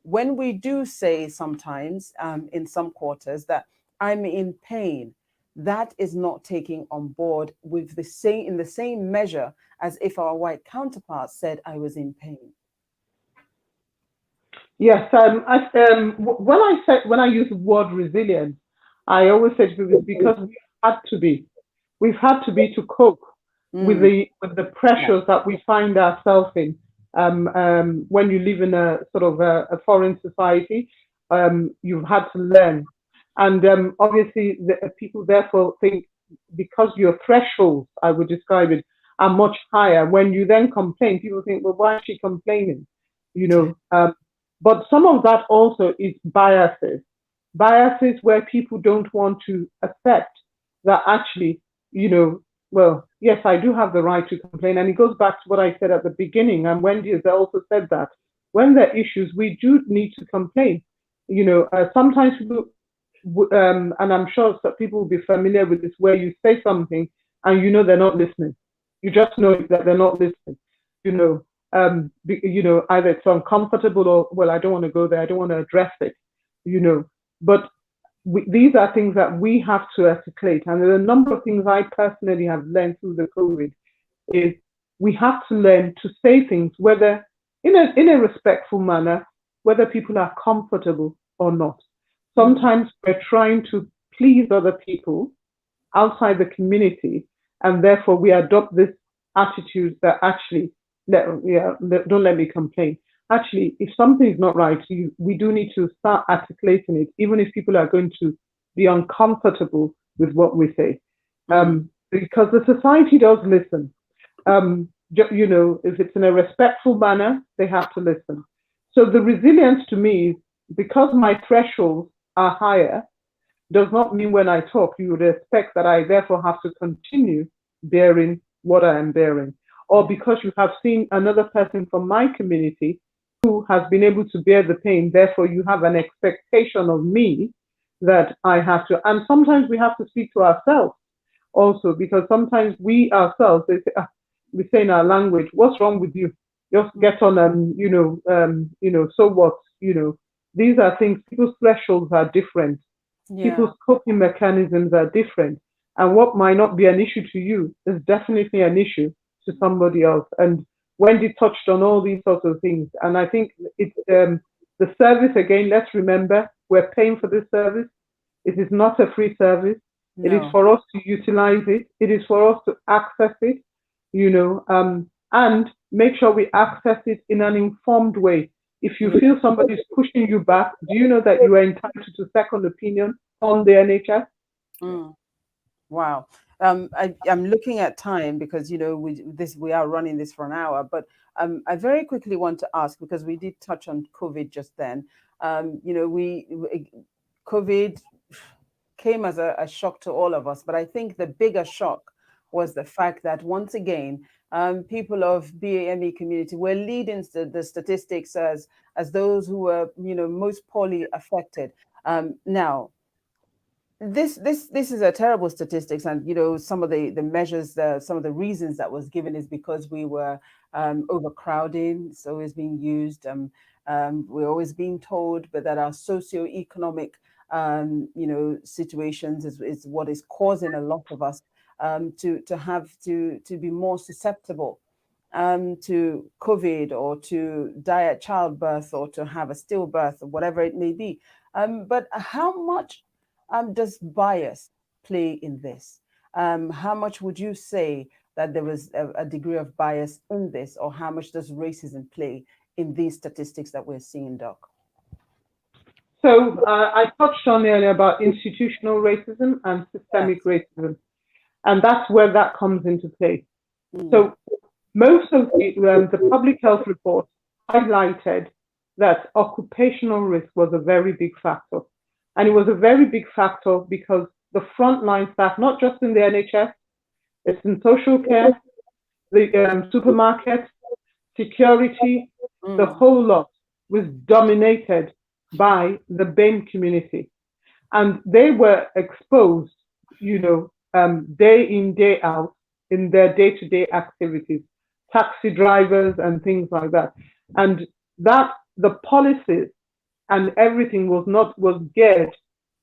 S1: When we do say sometimes in some quarters that I'm in pain, that is not taking on board with the same in the same measure as if our white counterparts said I was in pain.
S2: Yes, when I use the word resilience, I always say to people because we've had to be to cope with the pressures that we find ourselves in. When you live in a sort of a foreign society, you've had to learn, and obviously people therefore think because your thresholds, I would describe it, are much higher. When you then complain, people think, well, why is she complaining? You know. But some of that also is biases where people don't want to accept that actually, well, yes, I do have the right to complain. And it goes back to what I said at the beginning. And Wendy has also said that when there are issues, we do need to complain. Sometimes people, and I'm sure that people will be familiar with this, where you say something and they're not listening. You just know that they're not listening. Either it's uncomfortable or, well, I don't want to go there. I don't want to address it. But these are things that we have to articulate. And there are a number of things I personally have learned through the COVID is we have to learn to say things, whether in a respectful manner, whether people are comfortable or not. Sometimes we're trying to please other people outside the community, and therefore we adopt this attitude that actually, don't let me complain. Actually, if something is not right, we do need to start articulating it, even if people are going to be uncomfortable with what we say. Because the society does listen. If it's in a respectful manner, they have to listen. So the resilience to me, because my thresholds are higher, does not mean when I talk, you would expect that I therefore have to continue bearing what I am bearing. Or because you have seen another person from my community who has been able to bear the pain, therefore you have an expectation of me that I have to. And sometimes we have to speak to ourselves also, because sometimes we ourselves, we say in our language, what's wrong with you? Just get on and, so what? These are things, people's thresholds are different. Yeah. People's coping mechanisms are different. And what might not be an issue to you is definitely an issue to somebody else. And Wendy touched on all these sorts of things. And I think it's the service, again, let's remember, we're paying for this service. It is not a free service. No. It is for us to utilize it. It is for us to access it, and make sure we access it in an informed way. If you feel somebody's pushing you back, do you know that you are entitled to second opinion on the NHS?
S1: Wow. I'm looking at time because, we are running this for an hour, but I very quickly want to ask, because we did touch on COVID just then. COVID came as a shock to all of us, but I think the bigger shock was the fact that once again, people of BAME community were leading the statistics as those who were, most poorly affected. Now, this is a terrible statistics, and some of the measures, some of the reasons that was given is because we were overcrowding. It's always being used. We're always being told, but that our socioeconomic situations is what is causing a lot of us to be more susceptible to COVID, or to die at childbirth, or to have a stillbirth, or whatever it may be. But how much does bias play in this? How much would you say that there was a degree of bias in this, or how much does racism play in these statistics that we're seeing, Doc?
S2: So I touched on earlier about institutional racism and systemic racism, and that's where that comes into play. So most of the public health reports highlighted that occupational risk was a very big factor. And it was a very big factor because the frontline staff, not just in the NHS, it's in social care, the supermarket, security, the whole lot was dominated by the BAME community. And they were exposed, day in, day out, in their day-to-day activities, taxi drivers and things like that. And that the policies and everything was geared,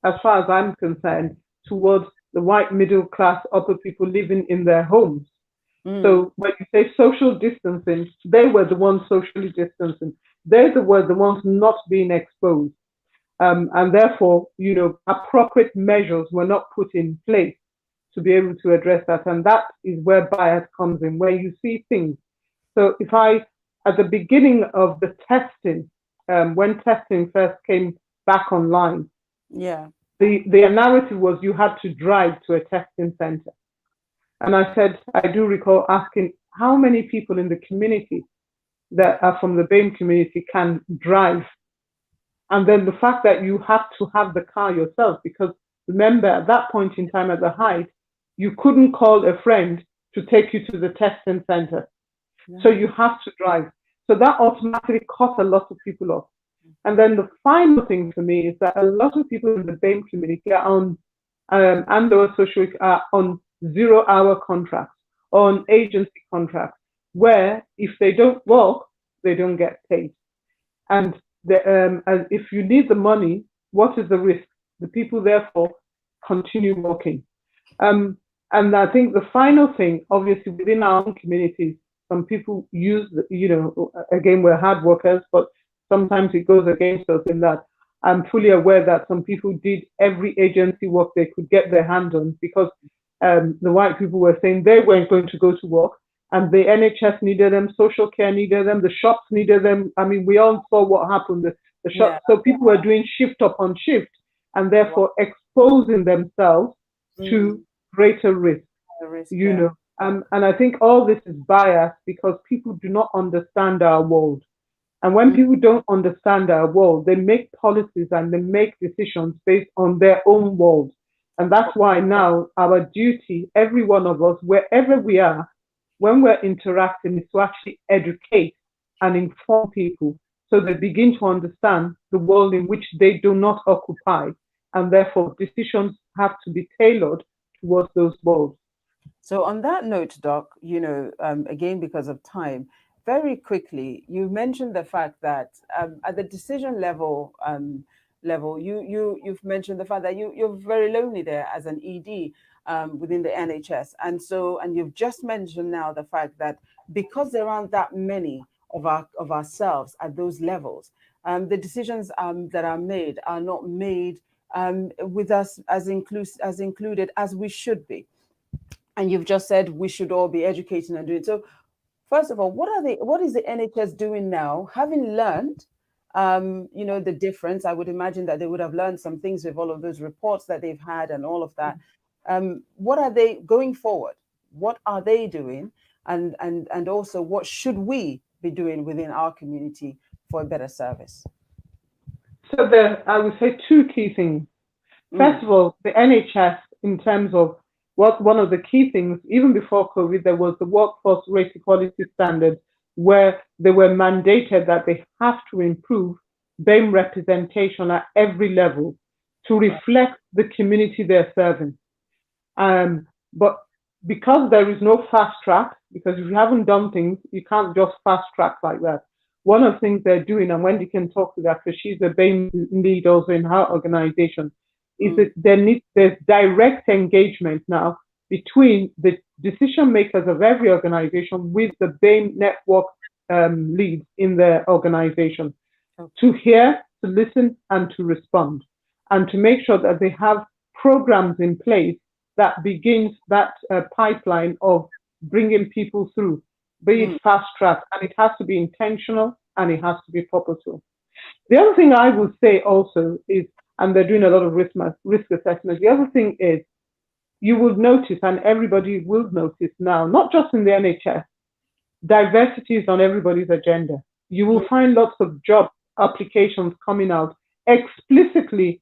S2: as far as I'm concerned, towards the white middle class, upper people living in their homes. So when you say social distancing, they were the ones socially distancing. They were the ones not being exposed. And therefore, appropriate measures were not put in place to be able to address that. And that is where bias comes in, where you see things. So at the beginning of the testing, when testing first came back online, the narrative was you had to drive to a testing center. And I said, I do recall asking how many people in the community that are from the BAME community can drive. And then the fact that you have to have the car yourself, because remember, at that point in time, at the height, you couldn't call a friend to take you to the testing center. So you have to drive. So that automatically cut a lot of people off. And then the final thing for me is that a lot of people in the BAME community are on, and lower social are on 0-hour contracts, or on agency contracts, where if they don't work, they don't get paid. And if you need the money, what is the risk? The people therefore continue working. And I think the final thing, obviously within our own communities, some people use, again, we're hard workers, but sometimes it goes against us in that I'm fully aware that some people did every agency work they could get their hand on, because the white people were saying they weren't going to go to work, and the NHS needed them, social care needed them, the shops needed them. I mean, we all saw what happened. The shops, so people were doing shift upon shift, and therefore exposing themselves to greater risk. And I think all this is biased because people do not understand our world. And when people don't understand our world, they make policies and they make decisions based on their own world. And that's why now our duty, every one of us, wherever we are, when we're interacting, is to actually educate and inform people so they begin to understand the world in which they do not occupy. And therefore, decisions have to be tailored towards those worlds.
S1: So on that note, Doc, again, because of time, very quickly, you mentioned the fact that at the decision level, you've mentioned the fact that you're very lonely there as an ED within the NHS. And you've just mentioned now the fact that because there aren't that many of ourselves at those levels, the decisions that are made are not made with us as included as we should be. And you've just said we should all be educating and doing so. First of all, what is the NHS doing now, having learned the difference? I would imagine that they would have learned some things with all of those reports that they've had and all of that. What are they going forward? What are they doing? And also, what should we be doing within our community for a better service?
S2: So I would say two key things. First of all, the NHS, in terms of one of the key things, even before COVID, there was the workforce race equality standard, where they were mandated that they have to improve BAME representation at every level to reflect the community they're serving. But because there is no fast track, because if you haven't done things, you can't just fast track like that. One of the things they're doing, and Wendy can talk to that because she's a BAME lead also in her organization, is that there's direct engagement now between the decision makers of every organization with the BAME network leads in their organization to hear, to listen, and to respond, and to make sure that they have programs in place that begins that pipeline of bringing people through, be it fast track, and it has to be intentional and it has to be purposeful. The other thing I would say also is, and they're doing a lot of risk assessment. The other thing is, you will notice, and everybody will notice now, not just in the NHS, diversity is on everybody's agenda. You will find lots of job applications coming out explicitly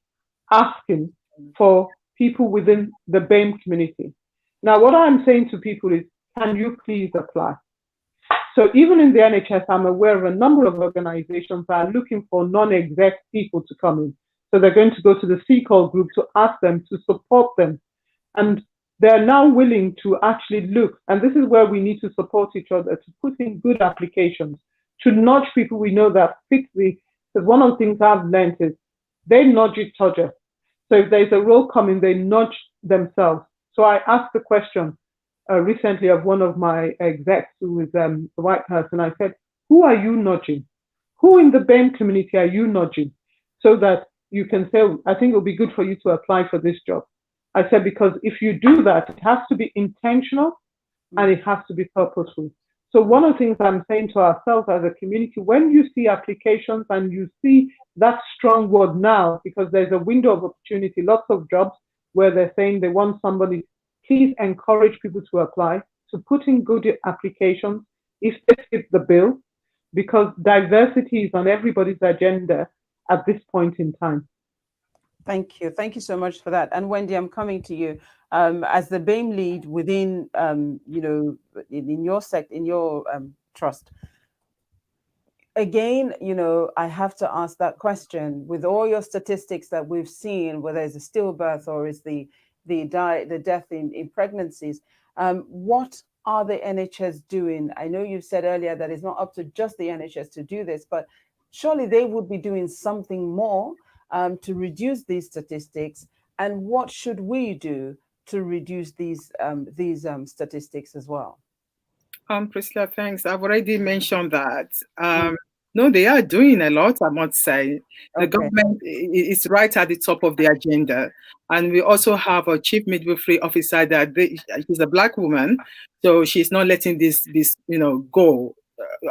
S2: asking for people within the BAME community. Now, what I'm saying to people is, can you please apply? So even in the NHS, I'm aware of a number of organizations that are looking for non-exec people to come in. So they're going to go to the C-Call group to ask them to support them. And they're now willing to actually look, and this is where we need to support each other, to put in good applications, to nudge people we know that fit the, because one of the things I've learned is they nudge each other. So if there's a role coming, they nudge themselves. So I asked the question recently of one of my execs who is a white person. I said, who are you nudging? Who in the BAME community are you nudging? So that you can say, I think it would be good for you to apply for this job. I said, because if you do that, it has to be intentional and it has to be purposeful. So one of the things I'm saying to ourselves as a community, when you see applications and you see that strong word now, because there's a window of opportunity, lots of jobs where they're saying they want somebody, please encourage people to apply, to put in good applications if they fit the bill, because diversity is on everybody's agenda at this point in time.
S1: Thank you. Thank you so much for that. And Wendy, I'm coming to you as the BAME lead within, you know, in your trust. Again, you know, I have to ask that question with all your statistics that we've seen, whether it's a stillbirth or is the death in pregnancies. What are the NHS doing? I know you said earlier that it's not up to just the NHS to do this, but surely they would be doing something more to reduce these statistics. And what should we do to reduce these statistics as well?
S3: Priscilla, thanks. I've already mentioned that. No, they are doing a lot, I must say. The government is right at the top of the agenda. And we also have a chief midwifery officer that she's a Black woman, so she's not letting this you know, go.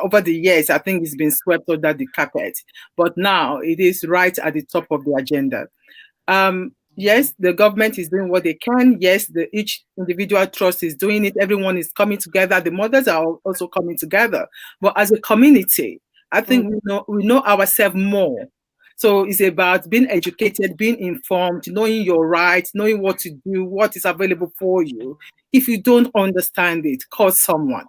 S3: Over the years, I think it's been swept under the carpet. But now it is right at the top of the agenda. Yes, the government is doing what they can. Yes, each individual trust is doing it. Everyone is coming together. The mothers are also coming together. But as a community, I think we know ourselves more. So it's about being educated, being informed, knowing your rights, knowing what to do, what is available for you. If you don't understand it, call someone.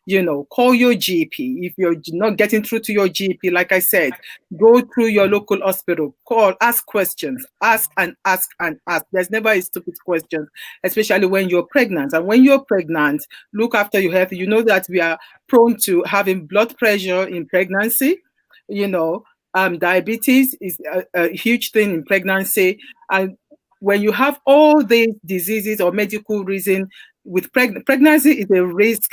S3: You know, call your GP. If you're not getting through to your GP, like I said, go through your local hospital, call, ask questions, ask and ask and ask. There's never a stupid question, especially when you're pregnant. And when you're pregnant, look after your health. You know that we are prone to having blood pressure in pregnancy. You know, diabetes is a huge thing in pregnancy. And when you have all these diseases or medical reason with pregnancy is a risk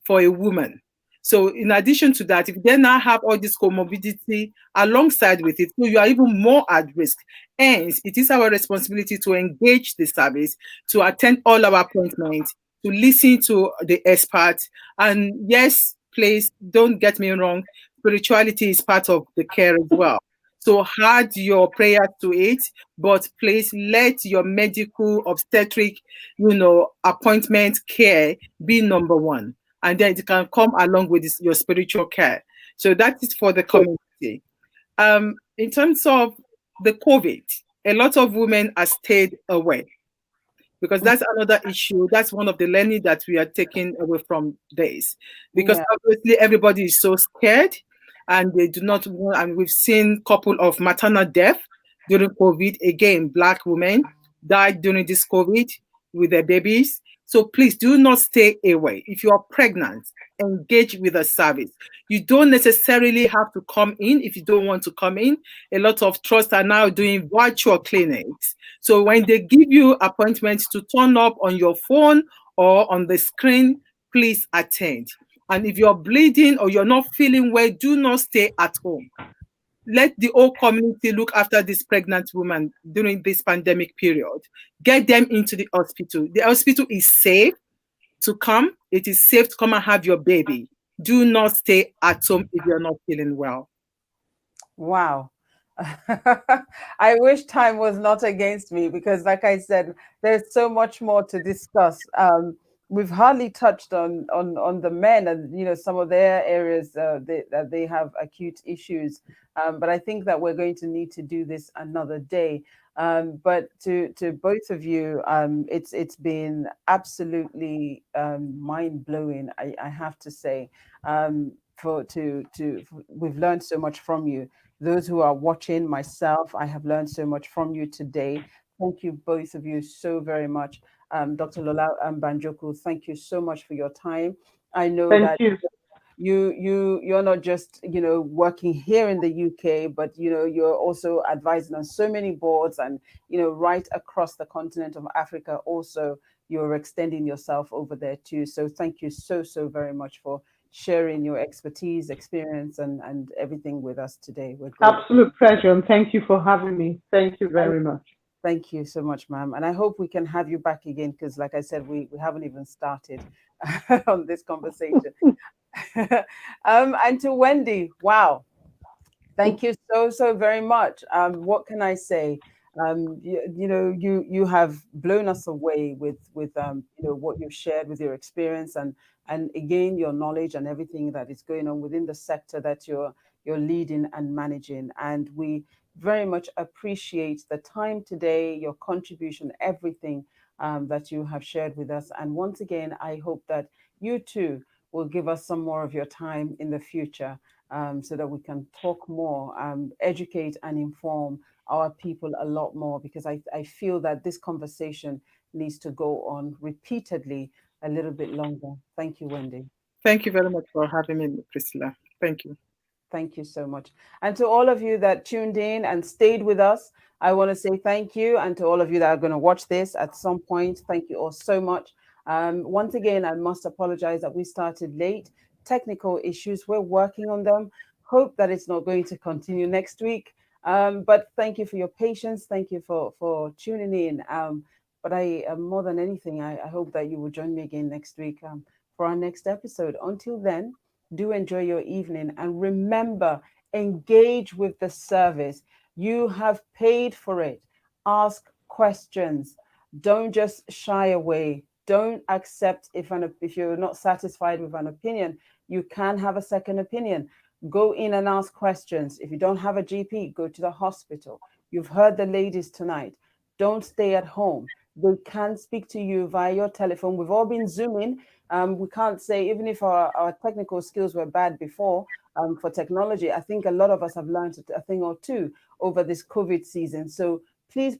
S3: for a woman. So in addition to that, if they now have all this comorbidity alongside with it, so you are even more at risk. Hence, it is our responsibility to engage the service, to attend all our appointments, to listen to the experts. And yes, please don't get me wrong, spirituality is part of the care as well. So add your prayer to it, but please let your medical obstetric, you know, appointment care be number one. And then it can come along with your spiritual care. So that is for the community. In terms of the COVID, a lot of women are stayed away because that's another issue. That's one of the learning that we are taking away from this. Because obviously everybody is so scared and they do not want, and we've seen a couple of maternal death during COVID. Again, Black women died during this COVID with their babies. So please do not stay away. If you are pregnant, engage with a service. You don't necessarily have to come in if you don't want to come in. A lot of trusts are now doing virtual clinics. So when they give you appointments to turn up on your phone or on the screen, please attend. And if you're bleeding or you're not feeling well, do not stay at home. Let the whole community look after this pregnant woman during this pandemic period. Get them into the hospital. The hospital is safe to come. It is safe to come and have your baby. Do not stay at home if you're not feeling well.
S1: Wow. I wish time was not against me because, like I said, there's so much more to discuss. We've hardly touched on the men and, you know, some of their areas that they have acute issues. But I think that we're going to need to do this another day. But to both of you, it's been absolutely mind-blowing, I have to say. We've learned so much from you. Those who are watching, myself, I have learned so much from you today. Thank you, both of you, so very much. Dr. Lola Banjoku, thank you so much for your time. I know
S2: Thank
S1: that
S2: you.
S1: you're not just working here in the UK, but you're also advising on so many boards, and right across the continent of Africa. Also, you're extending yourself over there too. So thank you so very much for sharing your expertise, experience, and everything with us today. We're grateful.
S2: Absolute pleasure, and thank you for having me. Thank you very much.
S1: Thank you so much, ma'am. And I hope we can have you back again, because like I said, we haven't even started on this conversation. And to Wendy, wow, thank you so very much. What can I say? You have blown us away with what you've shared with your experience, and again your knowledge and everything that is going on within the sector that you're leading and managing. And we very much appreciate the time today, your contribution, everything that you have shared with us. And once again, I hope that you too will give us some more of your time in the future, so that we can talk more, educate and inform our people a lot more, because I feel that this conversation needs to go on repeatedly a little bit longer. Thank you, Wendy.
S3: Thank you very much for having me, Priscilla. Thank you.
S1: Thank you so much. And to all of you that tuned in and stayed with us, I want to say thank you. And to all of you that are going to watch this at some point, thank you all so much. Once again, I must apologize that we started late. Technical issues, we're working on them. Hope that it's not going to continue next week. But thank you for your patience. Thank you for tuning in. But more than anything, I hope that you will join me again next week for our next episode. Until then, do enjoy your evening, and remember, engage with the service. You have paid for it. Ask questions. Don't just shy away. Don't accept if you're not satisfied with an opinion. You can have a second opinion. Go in and ask questions. If you don't have a GP, go to the hospital. You've heard the ladies tonight. Don't stay at home. They can speak to you via your telephone. We've all been Zooming. We can't say, even if our technical skills were bad before, for technology, I think a lot of us have learned a thing or two over this COVID season. So please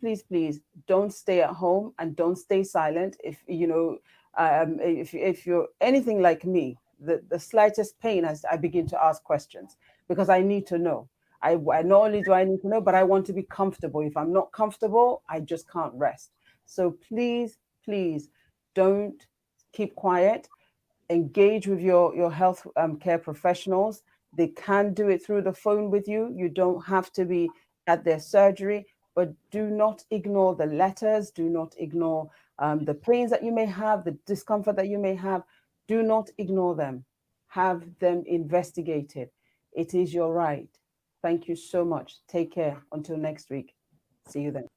S1: don't stay at home, and don't stay silent. If if you're anything like me, the slightest pain, as I begin to ask questions, because I need to know. I not only do I need to know, but I want to be comfortable. If I'm not comfortable, I just can't rest. So please don't keep quiet. Engage with your health care professionals. They can do it through the phone with you. You don't have to be at their surgery, but do not ignore the letters. Do not ignore the pains that you may have, the discomfort that you may have. Do not ignore them. Have them investigated. It is your right. Thank you so much. Take care. Until next week. See you then.